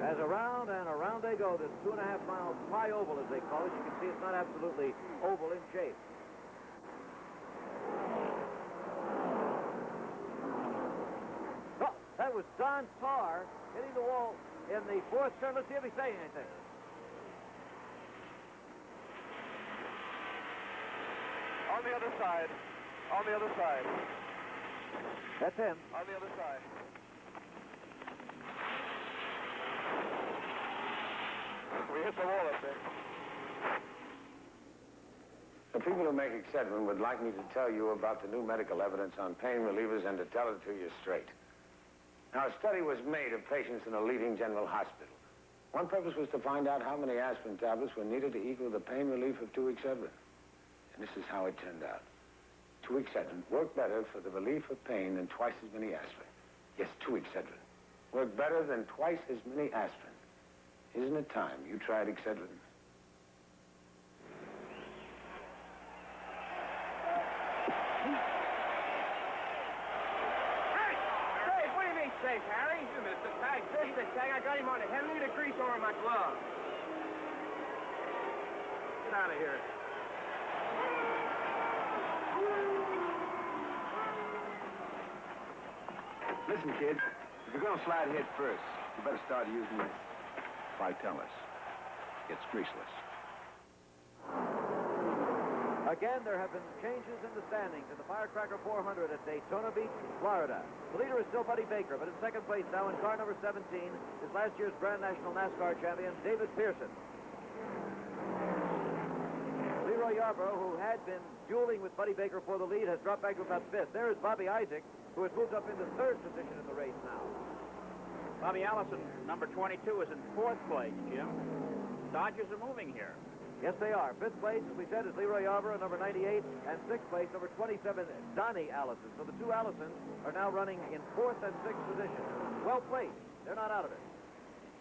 As around and around they go, this 2.5-mile tri-oval, as they call it. You can see it's not absolutely oval in shape. Oh, that was Don Tarr hitting the wall in the fourth turn. Let's see if he's saying anything. On the other side. On the other side. That's him. On the other side. We hit the wall up there. The people who make Excedrin would like me to tell you about the new medical evidence on pain relievers and to tell it to you straight. Now, a study was made of patients in a leading general hospital. One purpose was to find out how many aspirin tablets were needed to equal the pain relief of 2 Excedrin. And this is how it turned out. 2 Excedrin worked better for the relief of pain than twice as many aspirin. Yes, 2 Excedrin worked better than twice as many aspirin. Isn't it time you tried Excedrin? Safe? What do you mean safe, Harry? Wait a minute, the tag. This the tag. I got him on the head. Look at the grease over my glove. Get out of here. Listen, kid, if you're going to slide head first, you better start using this Vitalis. It's greaseless. Again, there have been changes in the standings in the Firecracker 400 at Daytona Beach, Florida. The leader is still Buddy Baker, but in second place now in car number 17 is last year's Grand National NASCAR champion, David Pearson. Leroy Yarbrough, who had been dueling with Buddy Baker for the lead, has dropped back to about fifth. There is Bobby Isaac, who has moved up into third position in the race now. Bobby Allison, number 22, is in fourth place, Jim. Dodgers are moving here. Yes, they are. Fifth place, as we said, is Leroy Yarbrough, number 98, and sixth place, number 27, Donnie Allison. So the two Allisons are now running in fourth and sixth position. Well placed. They're not out of it.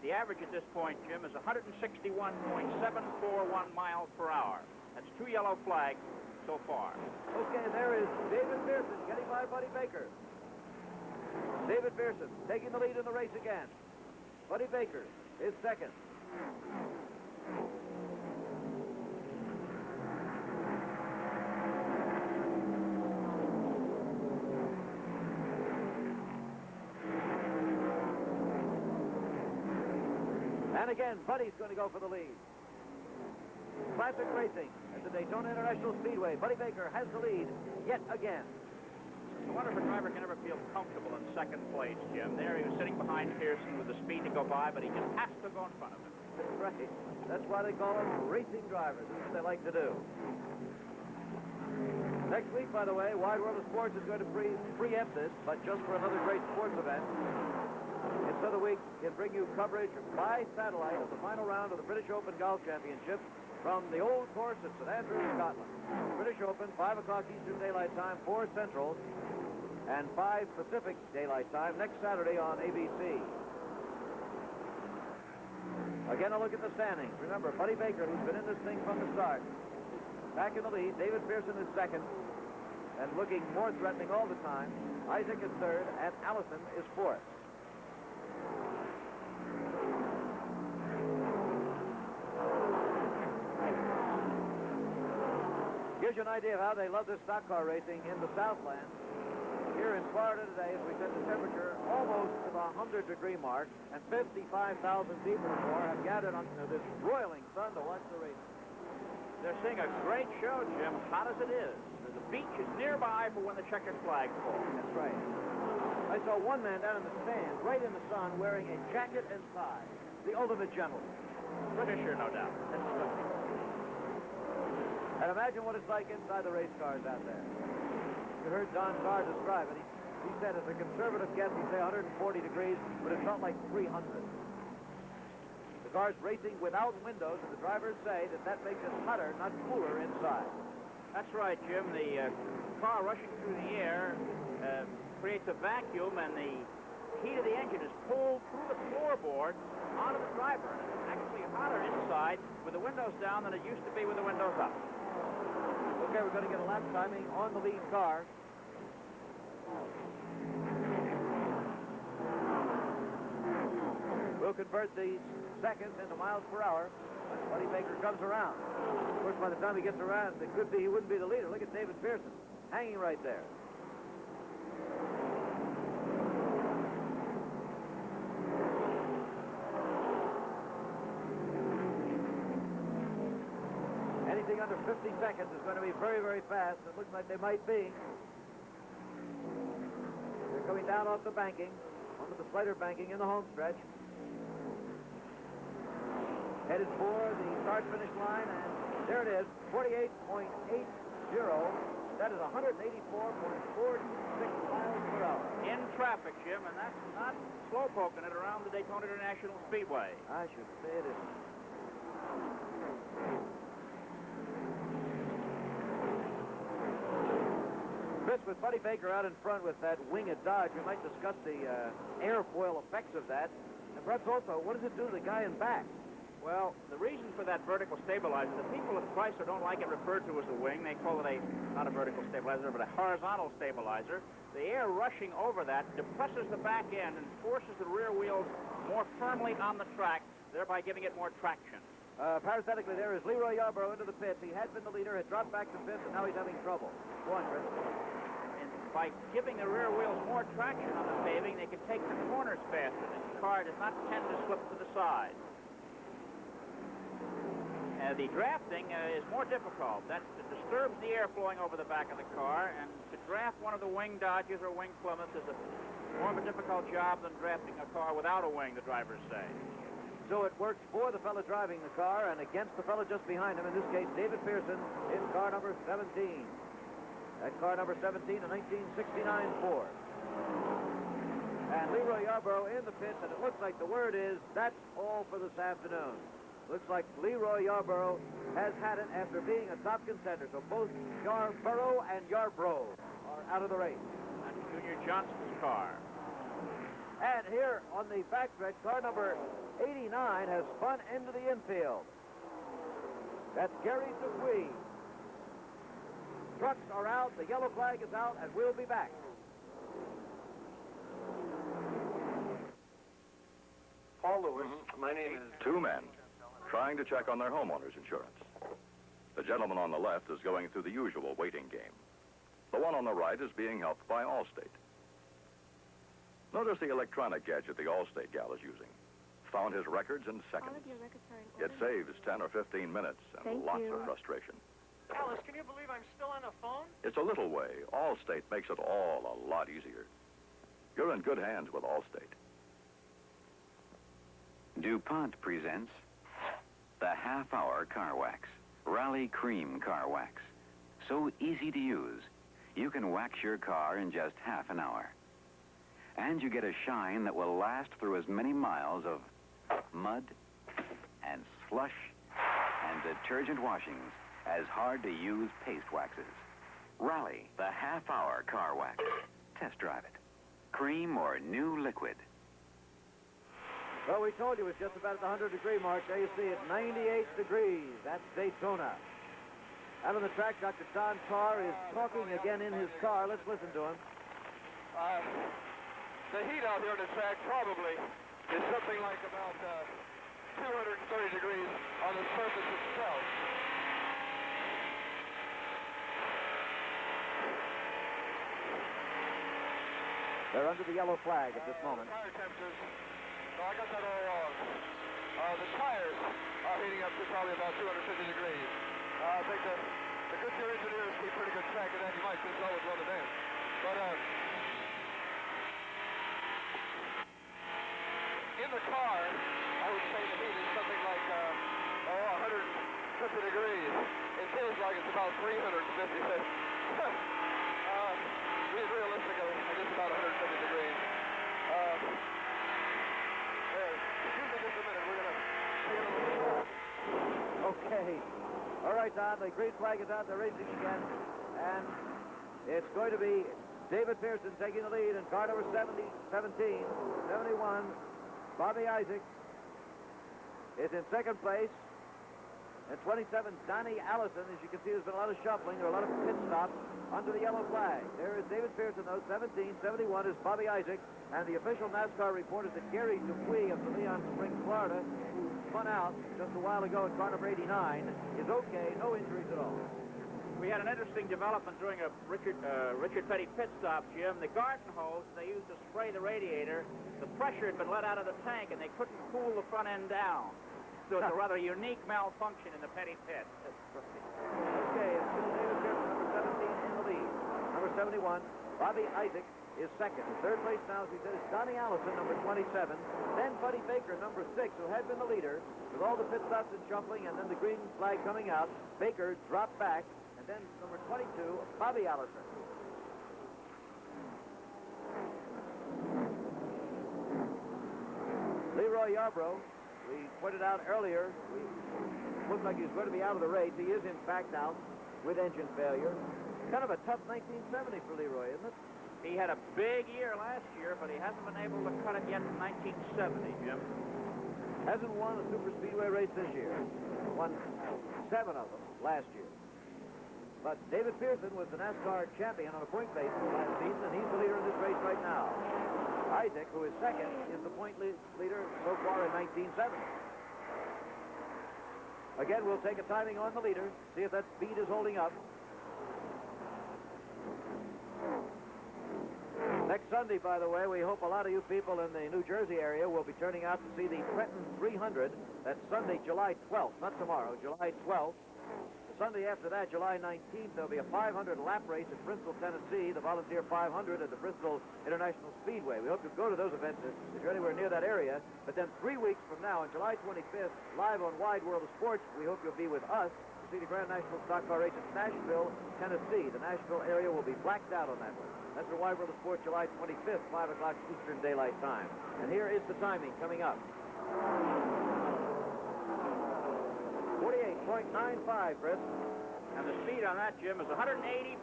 The average at this point, Jim, is 161.741 miles per hour. That's 2 yellow flags so far. Okay, there is David Pearson getting by Buddy Baker. David Pearson taking the lead in the race again. Buddy Baker is second. And again, Buddy's going to go for the lead. Classic racing at the Daytona International Speedway. Buddy Baker has the lead yet again. I wonder if a driver can ever feel comfortable and second place, Jim. There he was sitting behind Pearson with the speed to go by, but he just has to go in front of him. That's right. That's why they call them racing drivers. That's what they like to do. Next week, by the way, Wide World of Sports is going to preempt this, but just for another great sports event. Instead of the week, can bring you coverage by satellite of the final round of the British Open Golf Championship from the old course at St. Andrews, Scotland. British Open, 5 o'clock Eastern Daylight Time, 4 Central, and 5 Pacific Daylight Time next Saturday on ABC. Again, a look at the standings. Remember, Buddy Baker, who's been in this thing from the start, back in the lead. David Pearson is second, and looking more threatening all the time. Isaac is third, and Allison is fourth. Gives you an idea of how they love this stock car racing in the Southland. Here in Florida today, as we said, the temperature almost to the 100-degree mark, and 55,000 people or more have gathered on this broiling sun to watch the racing. They're seeing a great show, Jim, hot as it is. The beach is nearby for when the checkered flag falls. That's right. I saw one man down in the stands, right in the sun, wearing a jacket and tie. The ultimate gentleman. Britisher, no doubt. That's right. And imagine what it's like inside the race cars out there. You heard Don Carr describe it. He said, as a conservative guess, he'd say 140 degrees, but it felt like 300. The car's racing without windows, and the drivers say that makes it hotter, not cooler inside. That's right, Jim. The car rushing through the air creates a vacuum, and the heat of the engine is pulled through the floorboard onto the driver. And it's actually hotter inside with the windows down than it used to be with the windows up. Okay, we're going to get a lap timing on the lead car. We'll convert the seconds into miles per hour when Buddy Baker comes around. Of course, by the time he gets around, it could be he wouldn't be the leader. Look at David Pearson, hanging right there. Anything under 50 seconds is going to be very, very fast. It looks like they might be. They're coming down off the banking, onto the slider banking in the home stretch. Headed for the start-finish line, and there it is, 48.80. That is 184.46 miles per hour. In traffic, Jim, and that's not slow-poking it around the Daytona International Speedway. I should say it is. Chris, with Buddy Baker out in front with that wing at Dodge, we might discuss the airfoil effects of that. And perhaps also, what does it do to the guy in back? Well, the reason for that vertical stabilizer, the people at Chrysler don't like it referred to as a wing. They call it not a vertical stabilizer, but a horizontal stabilizer. The air rushing over that depresses the back end and forces the rear wheels more firmly on the track, thereby giving it more traction. Parenthetically, there is Leroy Yarborough into the pits. He had been the leader, had dropped back to fifth, and now he's having trouble. Go on, Chris. And by giving the rear wheels more traction on the paving, they can take the corners faster. The car does not tend to slip to the side. The drafting is more difficult. That disturbs the air flowing over the back of the car, and to draft one of the wing Dodges or wing Plymouths is more of a difficult job than drafting a car without a wing, the drivers say. So it works for the fellow driving the car and against the fellow just behind him, in this case, David Pearson, in car number 17. That car number 17, a 1969 Ford. And Leroy Yarborough in the pits, and it looks like the word is, that's all for this afternoon. Looks like Leroy Yarborough has had it after being a top contender. So both Yarborough and Yarborough are out of the race. That's Junior Johnson's car. And here on the backstretch, car number 89 has spun into the infield. That's Gary Dupuis. Trucks are out, the yellow flag is out, and we'll be back. Paul Lewis, my name is... Two men trying to check on their homeowner's insurance. The gentleman on the left is going through the usual waiting game. The one on the right is being helped by Allstate. Notice the electronic gadget the Allstate gal is using. Found his records in seconds. All of your records are in order. It saves 10 or 15 minutes and lots of frustration. Alice, can you believe I'm still on the phone? It's a little way. Allstate makes it all a lot easier. Your You're in good hands with Allstate. DuPont presents the half-hour car wax. Rally Cream Car Wax. So easy to use, you can wax your car in just half an hour. And you get a shine that will last through as many miles of mud and slush and detergent washings as hard-to-use paste waxes. Rally, the half-hour car wax. Test drive it. Cream or new liquid. Well, we told you it was just about at the 100-degree mark. There you see it, 98 degrees. That's Daytona. Out on the track, Dr. Don Carr is talking again in his car. Let's listen to him. The heat out here on the track probably is something like about 230 degrees on the surface itself. They're under the yellow flag at this moment. Tire temperatures, no, I got that all wrong. The tires are heating up to probably about 250 degrees. I think the good gear engineers keep pretty good track of that. You might just always run it in. But in the car, I would say the heat is something like 150 degrees. It feels like it's about 350. Realistically, I guess about 150 degrees. Excuse me just a minute. We're going to see a little. Okay. All right, Don, the green flag is out. They're racing again. And it's going to be David Pearson taking the lead, and car number 71, Bobby Isaac is in second place. And 27, Donnie Allison. As you can see, there's been a lot of shuffling. There are a lot of pit stops under the yellow flag. There is David Pearson, though. 17, 71 is Bobby Isaac. And the official NASCAR report is that Gary Dupuis of Leon Springs, Florida, who spun out just a while ago in car number 89, is okay. No injuries at all. We had an interesting development during a Richard Petty pit stop, Jim. The garden hose they used to spray the radiator, the pressure had been let out of the tank, and they couldn't cool the front end down. So it's a rather unique malfunction in the Petty pit. Okay, it's still David Pearson, number 17, in the lead. Number 71, Bobby Isaac, is second. In third place now, as we said, is Donnie Allison, number 27. Then Buddy Baker, number 6, who had been the leader. With all the pit stops and shuffling, and then the green flag coming out, Baker dropped back. And then number 22, Bobby Allison. Leroy Yarbrough, we pointed out earlier, looked like he was going to be out of the race. He is, in fact, out with engine failure. Kind of a tough 1970 for Leroy, isn't it? He had a big year last year, but he hasn't been able to cut it yet in 1970, Jim. Hasn't won a super speedway race this year. Won 7 of them last year. But David Pearson was the NASCAR champion on a point basis last season, and he's the leader in this race right now. Isaac, who is second, is the point leader so far in 1970. Again, we'll take a timing on the leader, see if that speed is holding up. Next Sunday, by the way, we hope a lot of you people in the New Jersey area will be turning out to see the Trenton 300. That's Sunday, July 12th, not tomorrow, July 12th. Sunday after that, July 19th, there'll be a 500 lap race in Bristol, Tennessee, the Volunteer 500 at the Bristol International Speedway. We hope you'll go to those events if you're anywhere near that area. But then 3 weeks from now, on July 25th, live on Wide World of Sports, we hope you'll be with us to see the Grand National Stock Car Race at Nashville, Tennessee. The Nashville area will be blacked out on that one. That's for Wide World of Sports, July 25th, 5 o'clock Eastern Daylight Time. And here is the timing coming up. 48.95, Chris. And the speed on that, Jim, is 184.049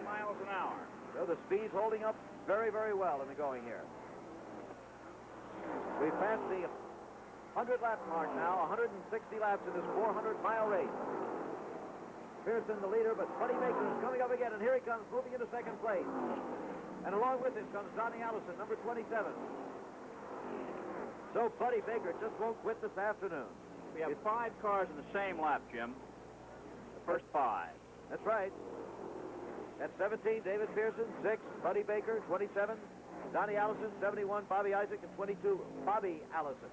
miles an hour. So the speed's holding up very, very well in the going here. We've passed the 100-lap mark now, 160 laps in this 400-mile race. Pearson the leader, but Buddy Baker is coming up again, and here he comes, moving into second place. And along with him comes Donnie Allison, number 27. So Buddy Baker just won't quit this afternoon. We have 5 cars in the same lap, Jim. The first 5. That's right. That's 17, David Pearson, 6, Buddy Baker, 27, Donnie Allison, 71, Bobby Isaac, and 22, Bobby Allison.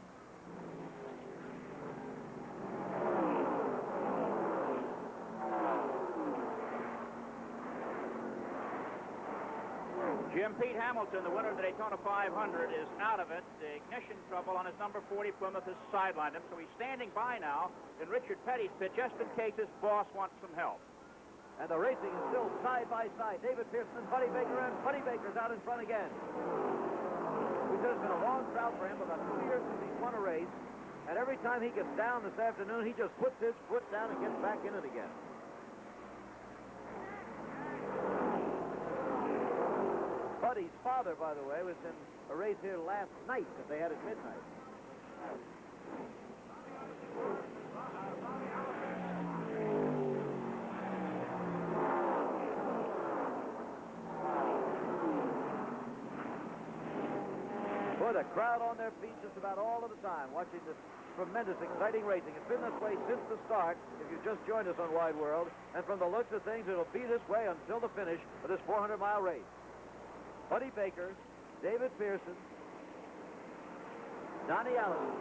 Jim, Pete Hamilton, the winner of the Daytona 500, is out of it. The ignition trouble on his number 40 Plymouth has sidelined him, so he's standing by now in Richard Petty's pit just in case his boss wants some help. And the racing is still side by side. David Pearson and Buddy Baker, and Buddy Baker's out in front again. We said it's been a long drought for him, about 2 years since he's won a race. And every time he gets down this afternoon, he just puts his foot down and gets back in it again. Buddy's father, by the way, was in a race here last night that they had at midnight. Boy, the crowd on their feet just about all of the time watching this tremendous, exciting racing. It's been this way since the start, if you've just joined us on Wide World. And from the looks of things, it'll be this way until the finish of this 400-mile race. Buddy Baker, David Pearson, Donnie Allison,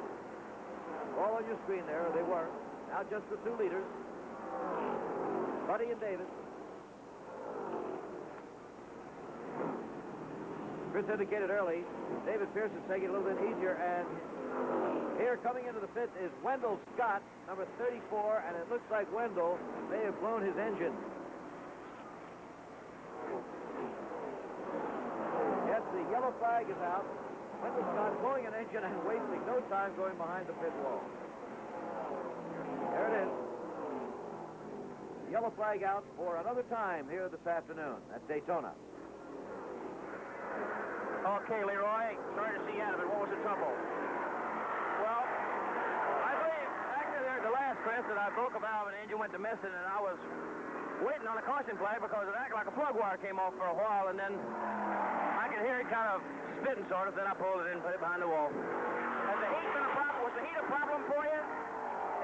all on your screen there, they were. Now just the two leaders, Buddy and David. Chris indicated early, David Pearson's taking it a little bit easier, and here coming into the pit is Wendell Scott, number 34, and it looks like Wendell may have blown his engine. Yes, the yellow flag is out. Wendell Scott blowing an engine and wasting no time going behind the pit wall. There it is. The yellow flag out for another time here this afternoon at Daytona. Okay, Leroy, sorry to see you out of it. What was the trouble? Well, I believe actually there at the last press that I broke a valve and the engine went to missing, and I was waiting on a caution flag because it acted like a plug wire came off for a while, and then I could hear it kind of spitting sort of. Then I pulled it in and put it behind the wall. Has the heat been a problem? Was the heat a problem for you?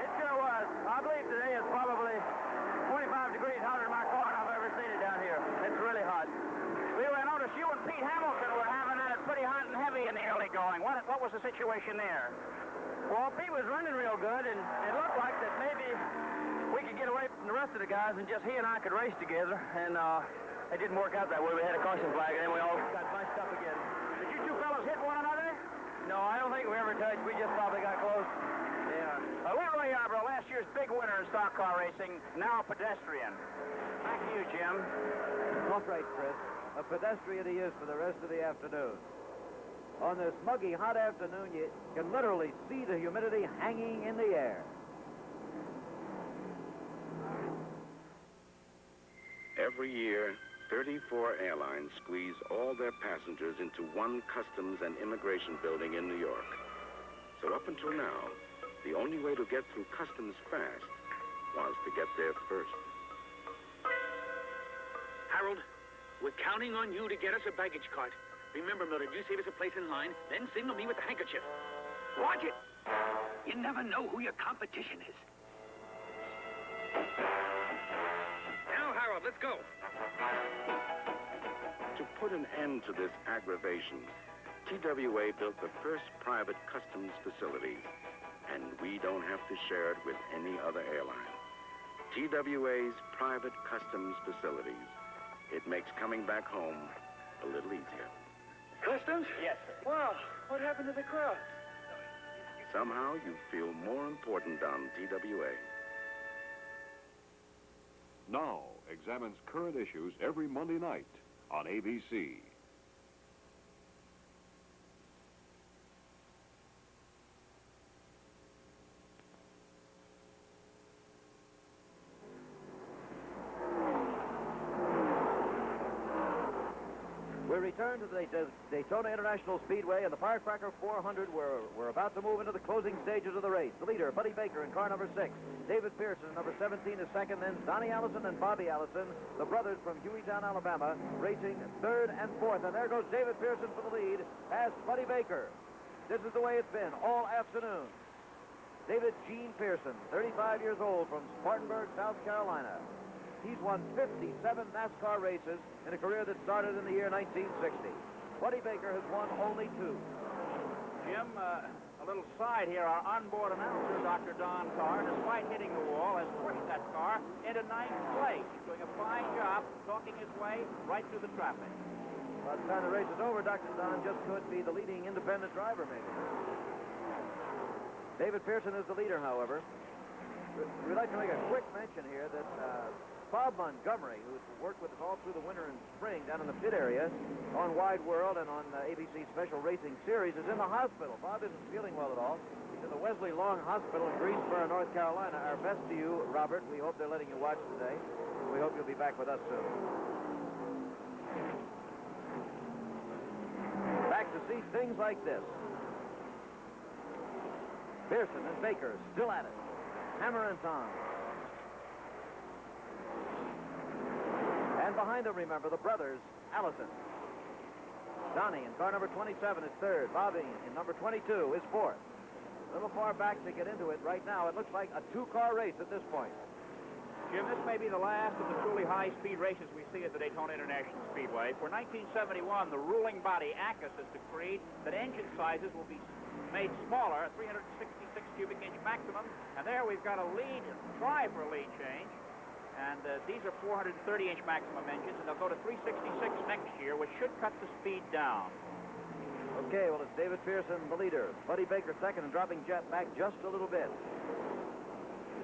It sure was. I believe today is probably 25 degrees hotter than my car than I've ever seen it down here. It's really hot. Leroy, I noticed you and Pete Hamilton were having it pretty hot and heavy in the early going. What was the situation there? Well, Pete was running real good, and it looked like that maybe we could get away from the rest of the guys and just he and I could race together. And it didn't work out that way. We had a caution flag, and then we all got bunched up again. Did you two fellows hit one another? No, I don't think we ever touched. We just probably got close. Yeah. Leroy Yarborough, last year's big winner in stock car racing, now a pedestrian. Thank you, Jim. That's right, Chris. A pedestrian he is for the rest of the afternoon. On this muggy, hot afternoon, you can literally see the humidity hanging in the air. Every year, 34 airlines squeeze all their passengers into one customs and immigration building in New York. So up until now, the only way to get through customs fast was to get there first. Harold, we're counting on you to get us a baggage cart. Remember, Mildred, you save us a place in line, then signal me with the handkerchief. Watch it. You never know who your competition is. Now, Harold, let's go. To put an end to this aggravation, TWA built the first private customs facility, and we don't have to share it with any other airline. TWA's private customs facilities. It makes coming back home a little easier. Customs? Yes, sir. Wow, what happened to the crowd? Somehow you feel more important on TWA. Now examines current issues every Monday night on ABC. We return to the Daytona International Speedway and the Firecracker 400. We're about to move into the closing stages of the race. The leader, Buddy Baker, in car number 6. David Pearson, number 17, is second. Then Donnie Allison and Bobby Allison, the brothers from Hueytown, Alabama, racing third and fourth. And there goes David Pearson for the lead, past Buddy Baker. This is the way it's been all afternoon. David Gene Pearson, 35 years old, from Spartanburg, South Carolina. He's won 57 NASCAR races in a career that started in the year 1960. Buddy Baker has won only 2. Jim, a little side here. Our onboard announcer, Dr. Don Carr, despite hitting the wall, has pushed that car into ninth place. He's doing a fine job talking his way right through the traffic. By the time the race is over, Dr. Don just could be the leading independent driver, maybe. David Pearson is the leader, however. We'd like to make a quick mention here that Bob Montgomery, who's worked with us all through the winter and spring down in the pit area on Wide World and on ABC's Special Racing Series, is in the hospital. Bob isn't feeling well at all. He's in the Wesley Long Hospital in Greensboro, North Carolina. Our best to you, Robert. We hope they're letting you watch today. We hope you'll be back with us soon. Back to see things like this. Pearson and Baker still at it. Hammer and tongs. And behind them, remember, the brothers, Allison. Donnie in car number 27 is third. Bobby in number 22 is fourth. A little far back to get into it right now. It looks like a two-car race at this point. Jim, this may be the last of the truly high-speed races we see at the Daytona International Speedway. For 1971, the ruling body, ACUS, has decreed that engine sizes will be made smaller, 366 cubic inch maximum. And there we've got a try for a lead change. And these are 430-inch maximum engines, and they'll go to 366 next year, which should cut the speed down. Okay, well, it's David Pearson, the leader. Buddy Baker second and dropping Jet back just a little bit.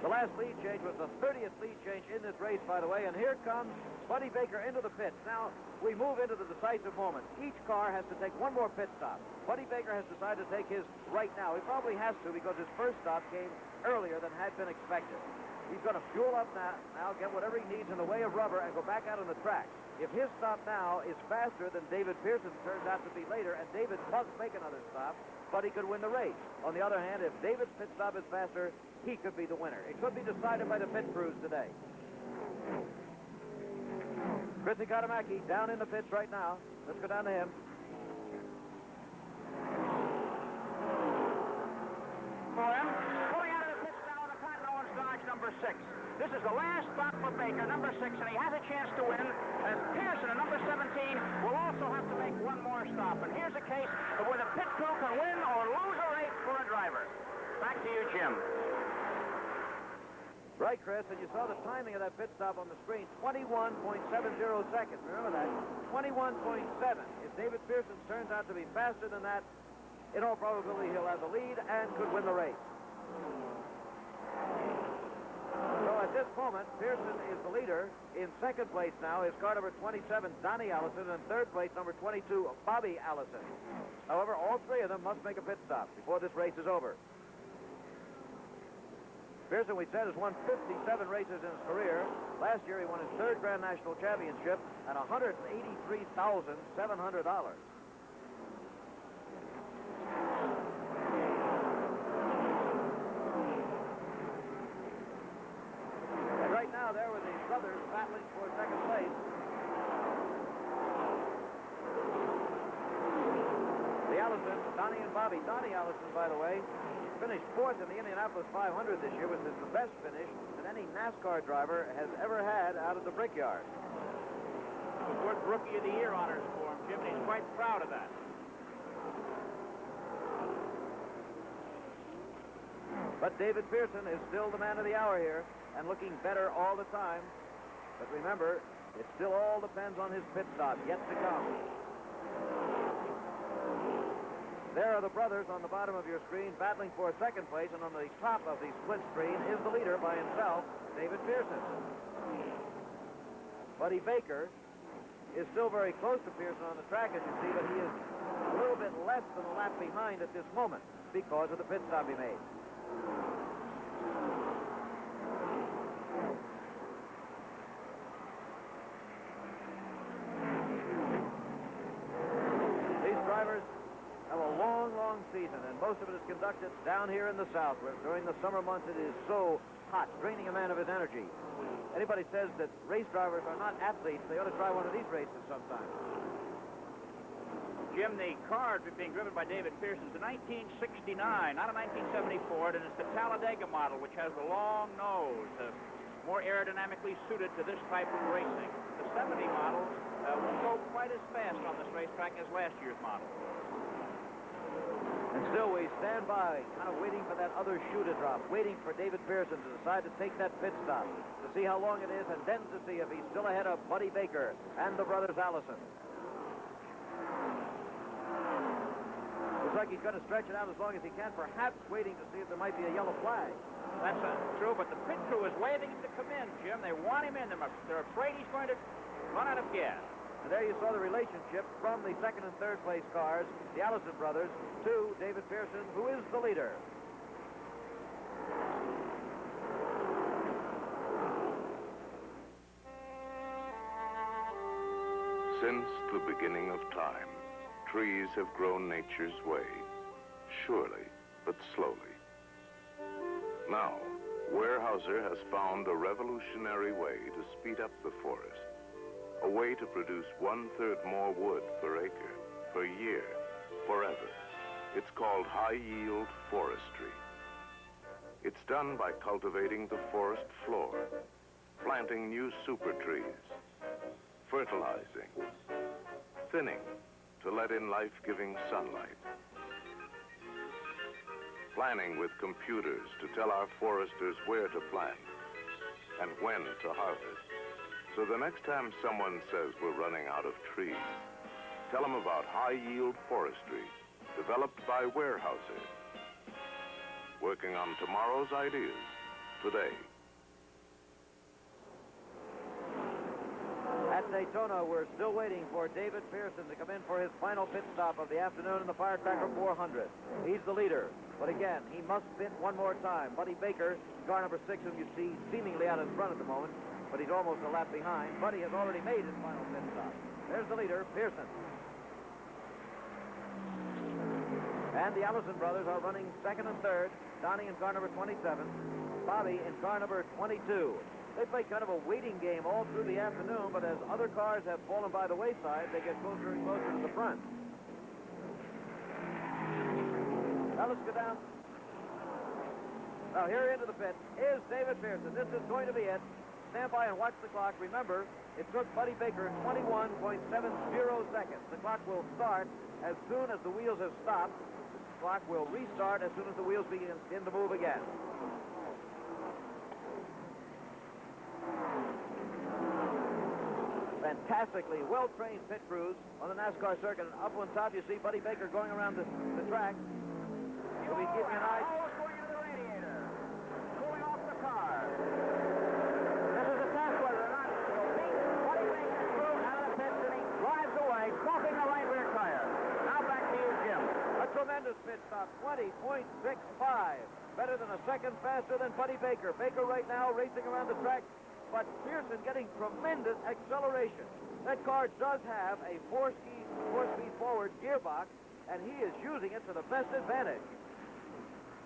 The last lead change was the 30th lead change in this race, by the way, and here comes Buddy Baker into the pits. Now, we move into the decisive moment. Each car has to take one more pit stop. Buddy Baker has decided to take his right now. He probably has to because his first stop came earlier than had been expected. He's going to fuel up now, get whatever he needs in the way of rubber, and go back out on the track. If his stop now is faster than David Pearson's turns out to be later, and David must make another stop, Buddy could win the race. On the other hand, if David's pit stop is faster, he could be the winner. It could be decided by the pit crews today. Chrissy Katamaki down in the pits right now. Let's go down to him. For him, pulling out of the pits now in the Cotton Owens Dodge number 6. This is the last stop for Baker, number 6, and he has a chance to win. And Pearson, at number 17, will also have to make one more stop. And here's a case of where the pit crew can win or lose a race for a driver. Back to you, Jim. Right, Chris, and you saw the timing of that pit stop on the screen, 21.70 seconds. Remember that? 21.7. If David Pearson turns out to be faster than that, in all probability he'll have the lead and could win the race. So at this moment, Pearson is the leader. In second place now is car number 27, Donnie Allison, and third place, number 22, Bobby Allison. However, all three of them must make a pit stop before this race is over. Pearson, we said, has won 57 races in his career. Last year, he won his third Grand National Championship at $183,700. And right now, there were the brothers battling for second place. The Allisons, Donnie and Bobby. Donnie Allison, by the way, finished fourth in the Indianapolis 500 this year, which is the best finish that any NASCAR driver has ever had out of the Brickyard. It was worth Rookie of the Year honors for him, Jim, and he's quite proud of that. But David Pearson is still the man of the hour here and looking better all the time. But remember, it still all depends on his pit stop yet to come. There are the brothers on the bottom of your screen battling for second place, and on the top of the split screen is the leader by himself, David Pearson. Buddy Baker is still very close to Pearson on the track, as you see, but he is a little bit less than a lap behind at this moment because of the pit stop he made. These drivers have a long, long season, and most of it is conducted down here in the South, where during the summer months it is so hot, draining a man of his energy. Anybody says that race drivers are not athletes, they ought to try one of these races sometime. Jim, the car being driven by David Pearson is the 1969, not a 1974, and it's the Talladega model, which has the long nose, more aerodynamically suited to this type of racing. The 70 model won't go quite as fast on this racetrack as last year's model. And still we stand by, kind of waiting for that other shoe to drop, waiting for David Pearson to decide to take that pit stop, to see how long it is, and then to see if he's still ahead of Buddy Baker and the brothers Allison. Looks like he's going to stretch it out as long as he can, perhaps waiting to see if there might be a yellow flag. That's true, but the pit crew is waving him to come in, Jim. They want him in. They're afraid he's going to run out of gas. And there you saw the relationship from the second and third place cars, the Allison brothers, to David Pearson, who is the leader. Since the beginning of time, trees have grown nature's way, surely but slowly. Now, Weyerhaeuser has found a revolutionary way to speed up the forest, a way to produce 1/3 more wood per acre, per year, forever. It's called high-yield forestry. It's done by cultivating the forest floor, planting new super trees, fertilizing, thinning to let in life-giving sunlight, planning with computers to tell our foresters where to plant and when to harvest. So the next time someone says we're running out of trees, tell them about high-yield forestry developed by Weyerhaeuser, working on tomorrow's ideas today. At Daytona, we're still waiting for David Pearson to come in for his final pit stop of the afternoon in the Firecracker 400. He's the leader, but again, he must pit one more time. Buddy Baker, car number 6, whom you see seemingly out in front at the moment, but he's almost a lap behind. Buddy has already made his final pit stop. There's the leader, Pearson. And the Allison brothers are running second and third. Donnie in car number 27. Bobby in car number 22. They play kind of a waiting game all through the afternoon, but as other cars have fallen by the wayside, they get closer and closer to the front. Now let's go down. Now here into the pit is David Pearson. This is going to be it. Stand by and watch the clock. Remember, it took Buddy Baker 21.70 seconds. The clock will start as soon as the wheels have stopped. The clock will restart as soon as the wheels begin to move again. Fantastically well-trained pit crews on the NASCAR circuit. And up on top, you see Buddy Baker going around the track. He'll be giving an eye. Going into the radiator. Cooling off the car. This is a test whether or not he'll beat Buddy Baker's crew out of the pits, and he drives away, smoking the right rear tire. Now back to you, Jim. A tremendous pit stop, 20.65. Better than a second faster than Buddy Baker. Baker right now racing around the track, but Pearson getting tremendous acceleration. That car does have a four-speed forward gearbox, and he is using it to the best advantage.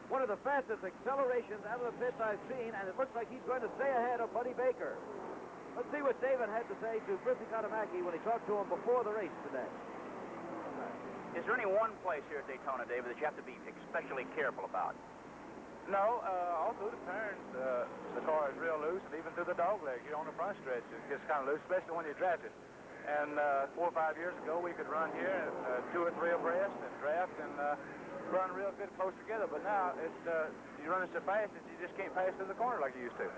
One of the fastest accelerations out of the pits I've seen, and it looks like he's going to stay ahead of Buddy Baker. Let's see what David had to say to Griffey Katamaki when he talked to him before the race today. Is there any one place here at Daytona, David, that you have to be especially careful about? No, all through the turns, the car is real loose, and even through the dog leg here on the front stretch, it gets kind of loose, especially when you draft it. And 4 or 5 years ago, we could run here 2 or 3 abreast and draft and run real good close together. But now it's you're running so fast that you just can't pass through the corner like you used to.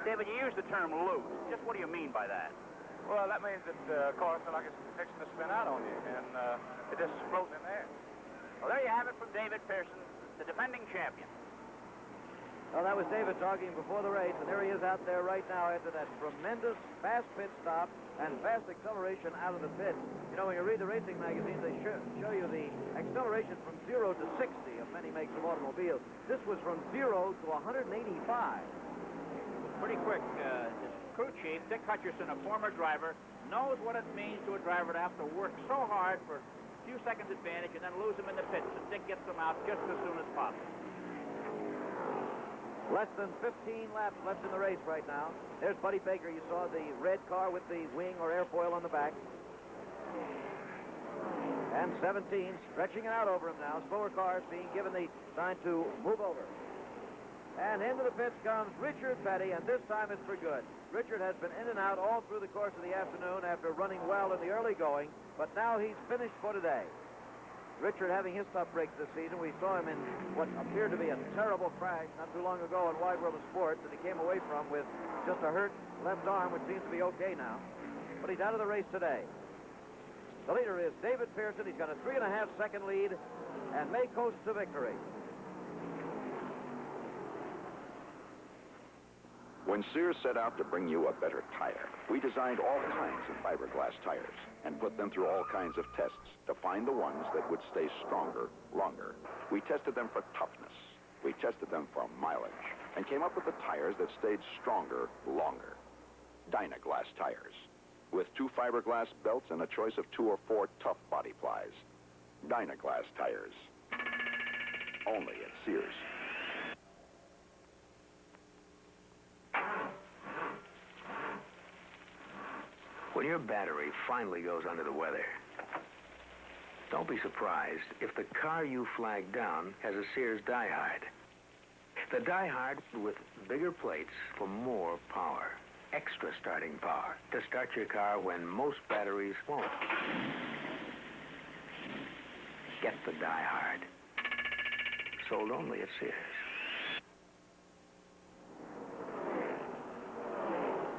David, you use the term loose. Just what do you mean by that? Well, that means that the car feels like it's fixing to spin out on you, and it just floats in there. Well, there you have it from David Pearson, the defending champion. Well, that was David talking before the race, and there he is out there right now after that tremendous fast pit stop and fast acceleration out of the pit. You know, when you read the racing magazines, they show you the acceleration from 0 to 60 of many makes of automobiles. This was from 0 to 185. Pretty quick. His crew chief, Dick Hutcherson, a former driver, knows what it means to a driver to have to work so hard for a few seconds advantage and then lose him in the pits. And Dick gets them out just as soon as possible. Less than 15 laps left in the race right now. There's Buddy Baker. You saw the red car with the wing or airfoil on the back. And 17 stretching it out over him now. Slower cars being given the sign to move over. And into the pits comes Richard Petty, and this time it's for good. Richard has been in and out all through the course of the afternoon after running well in the early going, but now he's finished for today. Richard having his tough breaks this season. We saw him in what appeared to be a terrible crash not too long ago in Wide World of Sports that he came away from with just a hurt left arm, which seems to be okay now. But he's out of the race today. The leader is David Pearson. He's got a 3.5-second lead and may coast to victory. When Sears set out to bring you a better tire, we designed all kinds of fiberglass tires and put them through all kinds of tests to find the ones that would stay stronger longer. We tested them for toughness. We tested them for mileage and came up with the tires that stayed stronger longer. Dynaglass tires with 2 fiberglass belts and a choice of 2 or 4 tough body plies. Dynaglass tires. Only at Sears. When your battery finally goes under the weather, don't be surprised if the car you flag down has a Sears diehard. The diehard with bigger plates for more power, extra starting power, to start your car when most batteries won't. Get the diehard. Sold only at Sears.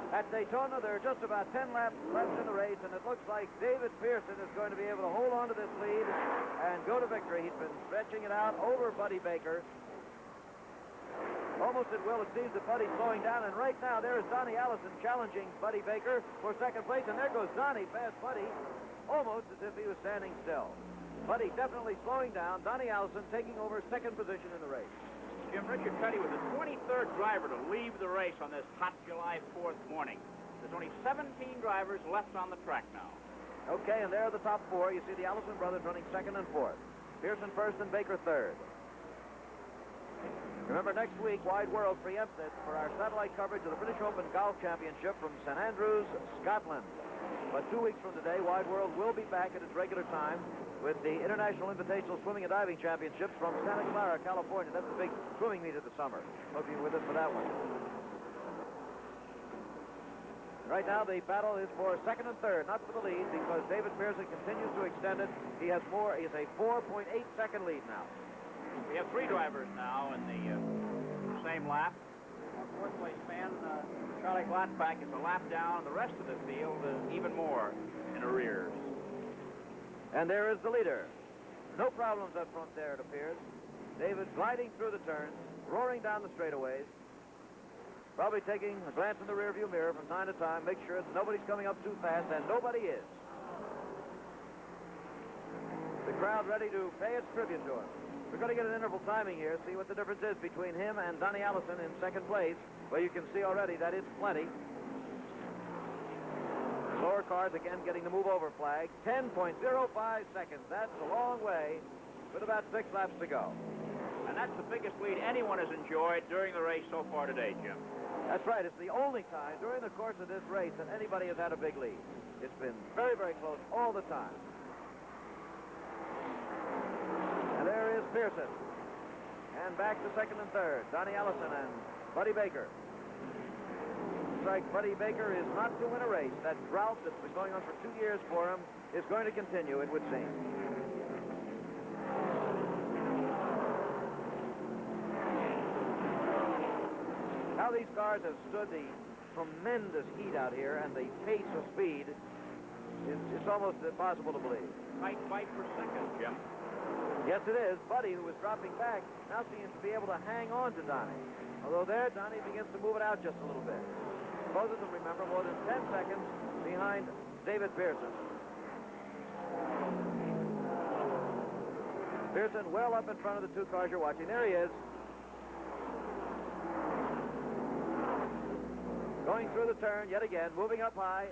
At Daytona, there are just about 10 laps left in the race, and it looks like David Pearson is going to be able to hold on to this lead and go to victory. He's been stretching it out over Buddy Baker. Almost at will, it seems that Buddy's slowing down, and right now there is Donnie Allison challenging Buddy Baker for second place, and there goes Donnie past Buddy, almost as if he was standing still. Buddy definitely slowing down. Donnie Allison taking over second position in the race. Jim, Richard Petty was the 23rd driver to leave the race on this hot July 4th morning. There's only 17 drivers left on the track now. Okay, and there are the top 4. You see the Allison brothers running second and fourth. Pearson first and Baker third. Remember, next week, Wide World preempts it for our satellite coverage of the British Open Golf Championship from St. Andrews, Scotland. But 2 weeks from today, Wide World will be back at its regular time with the International Invitational Swimming and Diving Championships from Santa Clara, California. That's the big swimming meet of the summer. Hope you're with us for that one. Right now, the battle is for second and third, not for the lead, because David Pearson continues to extend it. He has more. He has a 4.8-second lead now. We have 3 drivers now in the same lap. Our fourth place man, Charlie Gladbach, is a lap down, and the rest of the field is even more in arrears. And there is the leader. No problems up front there, it appears. David gliding through the turns, roaring down the straightaways, probably taking a glance in the rearview mirror from time to time, make sure that nobody's coming up too fast, and nobody is. The crowd ready to pay its tribute to him. We're going to get an interval timing here, see what the difference is between him and Donnie Allison in second place. Well, you can see already that it's plenty. Slower cars again getting the move over flag. 10.05 seconds. That's a long way with about 6 laps to go. And that's the biggest lead anyone has enjoyed during the race so far today, Jim. That's right. It's the only time during the course of this race that anybody has had a big lead. It's been very, very close all the time. And there is Pearson. And back to second and third. Donnie Allison and Buddy Baker. Looks like Buddy Baker is not to win a race. That drought that's been going on for 2 years for him is going to continue, it would seem. How these cars have stood the tremendous heat out here and the pace of speed, it's almost impossible to believe. Tight fight for second, Jim. Yes, it is. Buddy, who was dropping back, now seems to be able to hang on to Donnie. Although there, Donnie begins to move it out just a little bit. Both of them, remember, more than 10 seconds behind David Pearson. Pearson well up in front of the 2 cars you're watching. There he is. Going through the turn yet again, moving up high.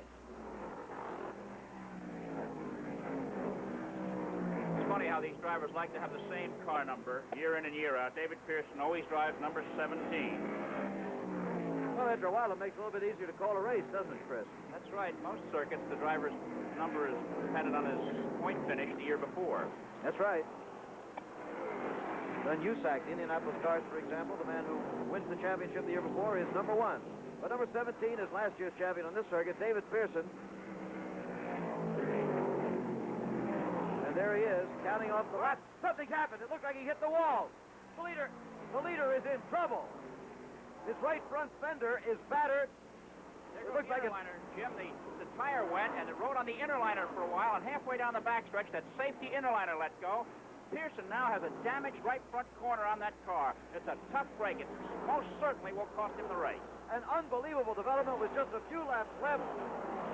It's funny how these drivers like to have the same car number year in and year out. David Pearson always drives number 17. Well, after a while, it makes it a little bit easier to call a race, doesn't it, Chris? That's right. Most circuits, the driver's number is dependent on his point finish the year before. That's right. Glenn Usack, the Indianapolis Stars, for example, the man who wins the championship the year before, is number 1. But number 17 is last year's champion on this circuit, David Pearson. And there he is, counting off the laps. Something's happened. It looks like he hit the wall. The leader is in trouble. His right front fender is battered. It looks like interliner, Jim. The tire went, and it rode on the interliner for a while, and halfway down the backstretch, that safety interliner let go. Pearson now has a damaged right front corner on that car. It's a tough break. It most certainly will cost him the race. An unbelievable development with just a few laps left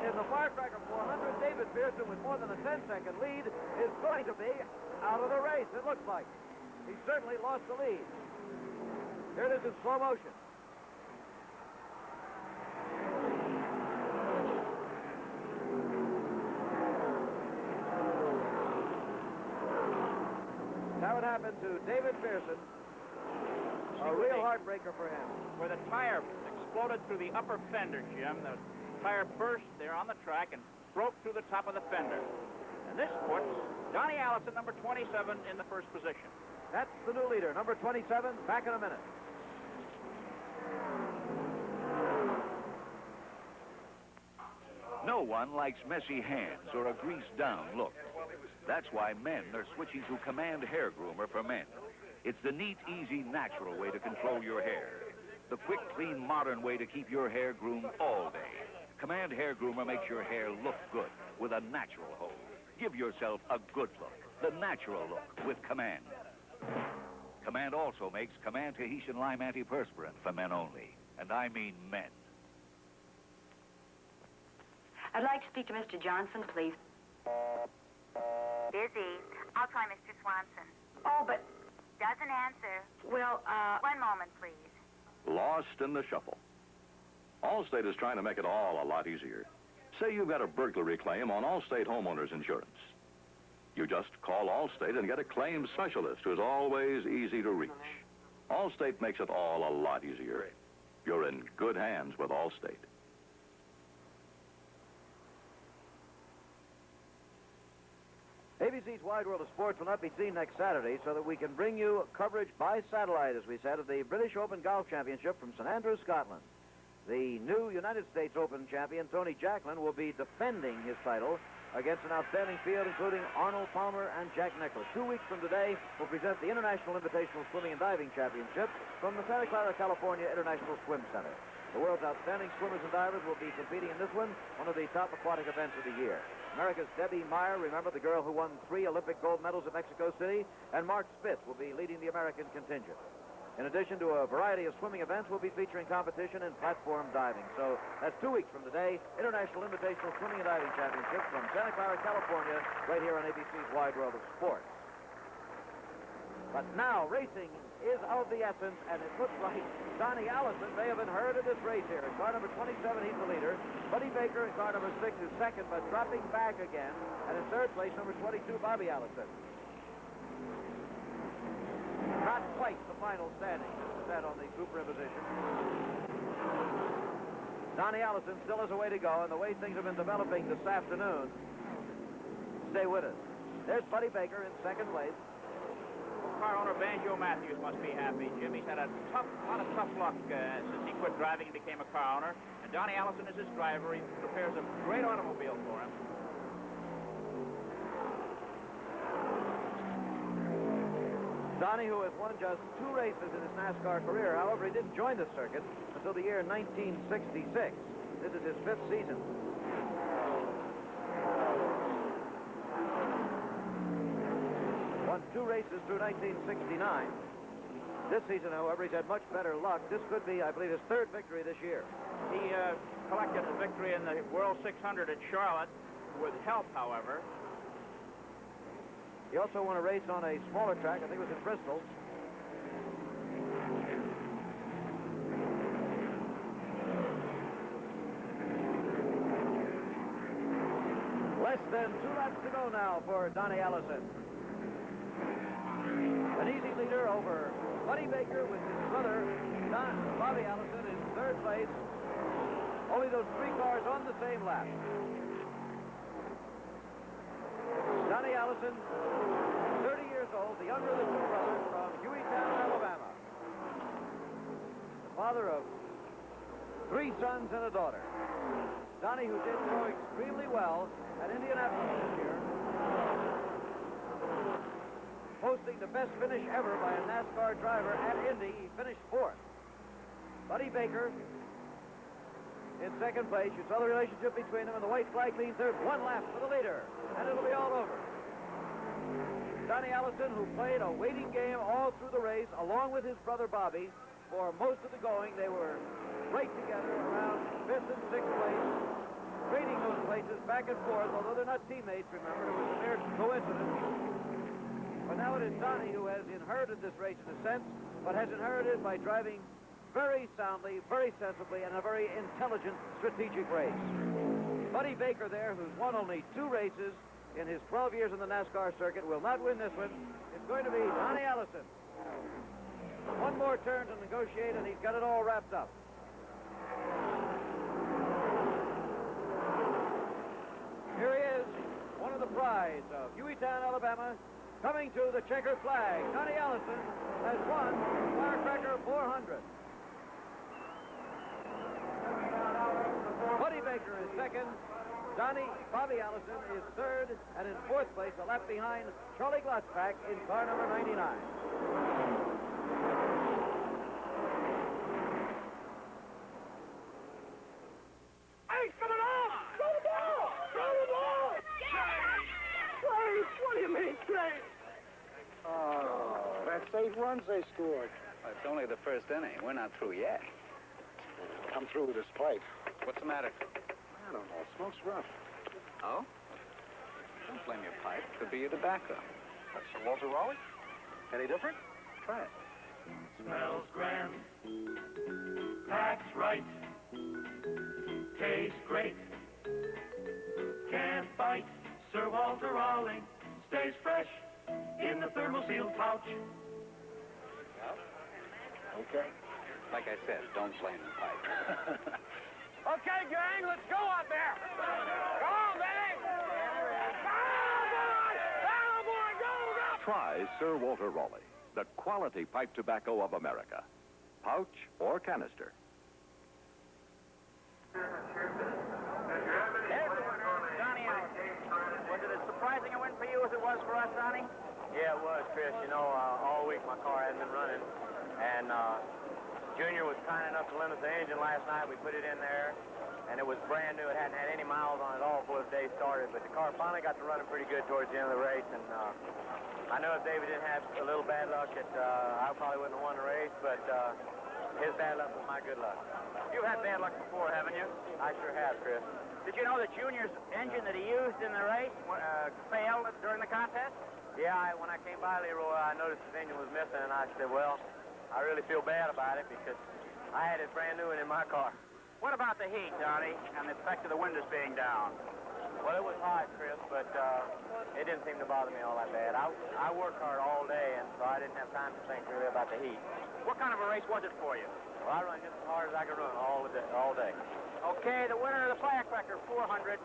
in the Firecracker 400. David Pearson, with more than a 10-second lead, is going to be out of the race, it looks like. He certainly lost the lead. Here it is in slow motion. That would happen to David Pearson. A real heartbreaker for him. Where the tire exploded through the upper fender, Jim. The tire burst there on the track and broke through the top of the fender. And this puts Johnny Allison, number 27, in the first position. That's the new leader, number 27, back in a minute. No one likes messy hands or a greased-down look. That's why men are switching to Command Hair Groomer for men. It's the neat, easy, natural way to control your hair. The quick, clean, modern way to keep your hair groomed all day. Command Hair Groomer makes your hair look good with a natural hold. Give yourself a good look, the natural look with Command. Command also makes Command Tahitian Lime Antiperspirant for men only. And I mean men. I'd like to speak to Mr. Johnson, please. Busy. I'll try Mr. Swanson. Oh, but... Doesn't answer. Well, One moment, please. Lost in the shuffle. Allstate is trying to make it all a lot easier. Say you've got a burglary claim on Allstate Homeowners Insurance. You just call Allstate and get a claim specialist who's always easy to reach. Allstate makes it all a lot easier. You're in good hands with Allstate. ABC's Wide World of Sports will not be seen next Saturday, so that we can bring you coverage by satellite, as we said, of the British Open Golf Championship from St Andrews, Scotland. The new United States Open champion, Tony Jacklin, will be defending his title against an outstanding field, including Arnold Palmer and Jack Nicklaus. 2 weeks from today, we'll present the International Invitational Swimming and Diving Championship from the Santa Clara, California International Swim Center. The world's outstanding swimmers and divers will be competing in this one of the top aquatic events of the year. America's Debbie Meyer, remember, the girl who won 3 Olympic gold medals at Mexico City, and Mark Spitz will be leading the American contingent. In addition to a variety of swimming events, we'll be featuring competition in platform diving. So that's 2 weeks from today, International Invitational Swimming and Diving Championship from Santa Clara, California, right here on ABC's Wide World of Sports. But now, racing is of the essence, and it looks like Donnie Allison may have inherited this race here. In car number 27, he's the leader. Buddy Baker in car number 6 is second, but dropping back again. And in third place, number 22, Bobby Allison. Not quite the final standing. This is that on the Cooper imposition. Donnie Allison still has a way to go, and the way things have been developing this afternoon, stay with us. There's Buddy Baker in second place. Car owner Banjo Matthews must be happy, Jim. He's had a lot of tough luck since he quit driving and became a car owner. And Donnie Allison is his driver. He prepares a great automobile for him. Donnie, who has won just 2 races in his NASCAR career, however, he didn't join the circuit until the year 1966. This is his 5th season. Won 2 races through 1969. This season, however, he's had much better luck. This could be, I believe, his 3rd victory this year. He collected the victory in the World 600 at Charlotte with help, however. He also won a race on a smaller track, I think it was in Bristol. Less than 2 laps to go now for Donnie Allison. An easy leader over Buddy Baker with his brother, Bobby Allison, in 3rd place. Only those 3 cars on the same lap. Donnie Allison, 30 years old, the younger of the 2 brothers from Hueytown, Alabama. The father of 3 sons and a daughter. Donnie, who did so extremely well at Indianapolis this year, posting the best finish ever by a NASCAR driver at Indy. He finished 4th. Buddy Baker in second place. You saw the relationship between them, and the white flag means there's one lap for the leader, and it'll be all over. Donnie Allison, who played a waiting game all through the race, along with his brother Bobby, for most of the going. They were right together around 5th and 6th place, trading those places back and forth, although they're not teammates, remember. It was a mere coincidence. But now it is Donnie who has inherited this race in a sense, but has inherited by driving very soundly, very sensibly, and a very intelligent, strategic race. Buddy Baker there, who's won only 2 races in his 12 years in the NASCAR circuit, will not win this one. It's going to be Donnie Allison. One more turn to negotiate, and he's got it all wrapped up. Here he is, one of the prize of Hueytown, Alabama, coming to the checkered flag. Donnie Allison has won the Firecracker 400. Buddy Baker is second. Bobby Allison is third, and in 4th place, a lap behind Charlie Glotzback in car number 99. Hey, coming on! Throw the ball! Throw the ball! Trace! What do you mean, Trace? Oh, that's 8 runs they scored. It's only the first inning. We're not through yet. Come through with this pipe. What's the matter? I don't know. Smoke's rough. Oh? Don't blame your pipe. Could be your tobacco. That's Sir Walter Raleigh? Any different? Try it. Smells grand. Packs right. Tastes great. Can't bite. Sir Walter Raleigh stays fresh in the thermal sealed pouch. Okay. Like I said, don't blame the pipe. Okay, gang, let's go out there. Come on, baby. Cowboy, go, go. Try Sir Walter Raleigh, the quality pipe tobacco of America. Pouch or canister. Donnie Allison. Was it as surprising a win for you as it was for us, Donnie? Yeah, it was, Chris. You know, all week my car hadn't been running, and Junior was kind enough to lend us the engine last night. We put it in there, and it was brand new. It hadn't had any miles on it all before the day started, but the car finally got to running pretty good towards the end of the race, and I know if David didn't have a little bad luck, that I probably wouldn't have won the race, but his bad luck was my good luck. You've had bad luck before, haven't you? I sure have, Chris. Did you know that Junior's engine that he used in the race failed during the contest? Yeah, when I came by Leroy, I noticed his engine was missing, and I said, well, I really feel bad about it because I had it brand new and in my car. What about the heat, Donnie, and the effect of the windows being down? Well, it was hot, Chris, but it didn't seem to bother me all that bad. I worked hard all day, and so I didn't have time to think really about the heat. What kind of a race was it for you? Well, I run just as hard as I could run all day. Okay, the winner of the Firecracker 400,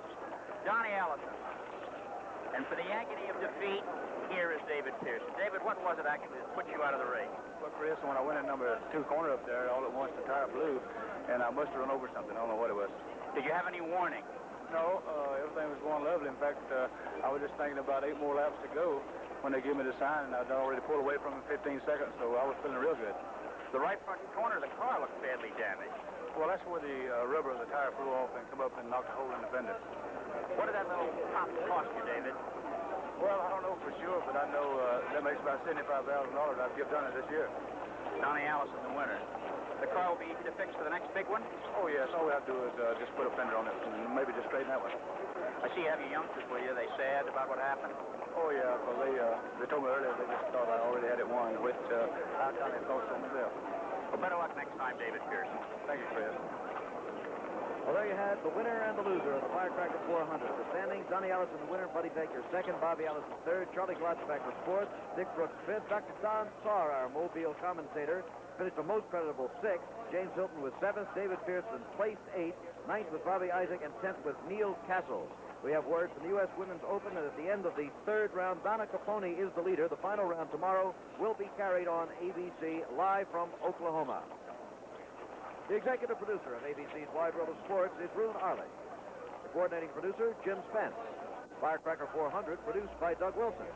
Donnie Allison. And for the agony of defeat, here is David Pearson. David, what was it actually that put you out of the race? Well, Chris, when I went in number 2 corner up there, all at once the tire blew, and I must have run over something. I don't know what it was. Did you have any warning? No, everything was going lovely. In fact, I was just thinking about 8 more laps to go when they gave me the sign, and I'd already pulled away from it 15 seconds, so I was feeling real good. The right front corner of the car looked badly damaged. Well, that's where the rubber of the tire flew off and come up and knocked a hole in the fender. What did that little pop cost you, David? Well, I don't know for sure, but I know that makes about $75,000 I've done it this year. Donnie Allison, the winner. The car will be easy to fix for the next big one? Oh, yes. All we have to do is just put a fender on it and maybe just straighten that one. I see you have your youngsters with you. They sad about what happened? Oh, yeah. Well, they told me earlier they just thought I already had it won, which I kind of thought so myself. Well, better luck next time, David Pearson. Thank you, Chris. Well, there you had the winner and the loser of the Firecracker 400. The standings, Donnie Allison, the winner, Buddy Baker second, Bobby Allison third, Charlie Glotzback was fourth, Dick Brooks fifth, Dr. Don Starr, our Mobile commentator, finished the most creditable sixth. James Hilton was seventh, David Pearson placed eighth, ninth was Bobby Isaac, and 10th was Neil Castle. We have word from the U.S. Women's Open that at the end of the third round, Donna Capone is the leader. The final round tomorrow will be carried on ABC live from Oklahoma. The executive producer of ABC's Wide World of Sports is Rune Arlich. The coordinating producer, Jim Spence. Firecracker 400, produced by Doug Wilson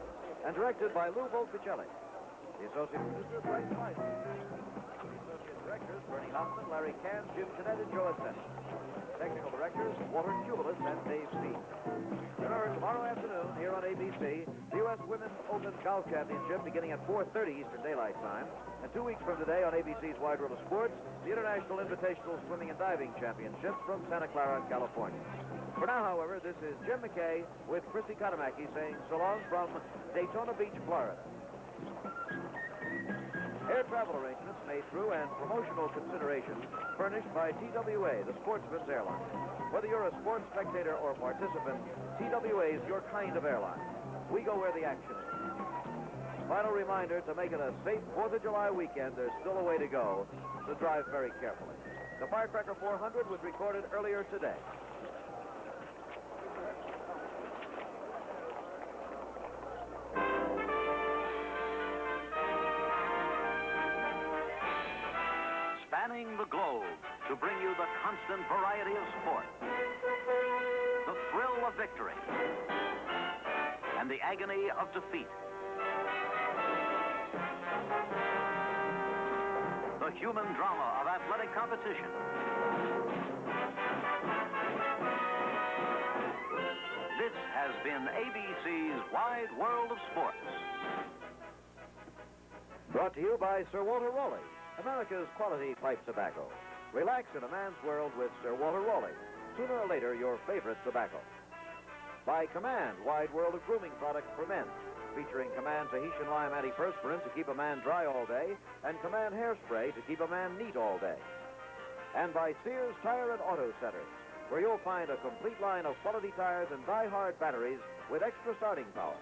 and directed by Lou Volpicelli. The associate producer, Bryce Weiss. The associate Directors, Bernie Hoffman, Larry Kahn, Jim Jeanette, and Joe Essetti. Technical Directors, Walter Cumulus and Dave Speed. Remember, tomorrow afternoon, here on ABC, the U.S. Women's Open Golf Championship beginning at 4:30 Eastern Daylight Time. And 2 weeks from today on ABC's Wide World of Sports, the International Invitational Swimming and Diving Championships from Santa Clara, California. For now, however, this is Jim McKay with Christy Katamaki saying so long from Daytona Beach, Florida. Air travel arrangements made through and promotional consideration furnished by TWA, the sportsman's airline. Whether you're a sports spectator or participant, TWA is your kind of airline. We go where the action is. Final reminder to make it a safe 4th of July weekend. There's still a way to go, so drive very carefully. The Firecracker 400 was recorded earlier today. Spanning the globe to bring you the constant variety of sport, the thrill of victory, and the agony of defeat. The human drama of athletic competition. This has been ABC's Wide World of Sports. Brought to you by Sir Walter Raleigh, America's quality pipe tobacco. Relax in a man's world with Sir Walter Raleigh. Sooner or later, your favorite tobacco. By Command, Wide World of Grooming Products for Men, featuring Command Tahitian Lime Antiperspirant to keep a man dry all day, and Command Hairspray to keep a man neat all day. And by Sears Tire and Auto Centers, where you'll find a complete line of quality tires and die-hard batteries with extra starting power.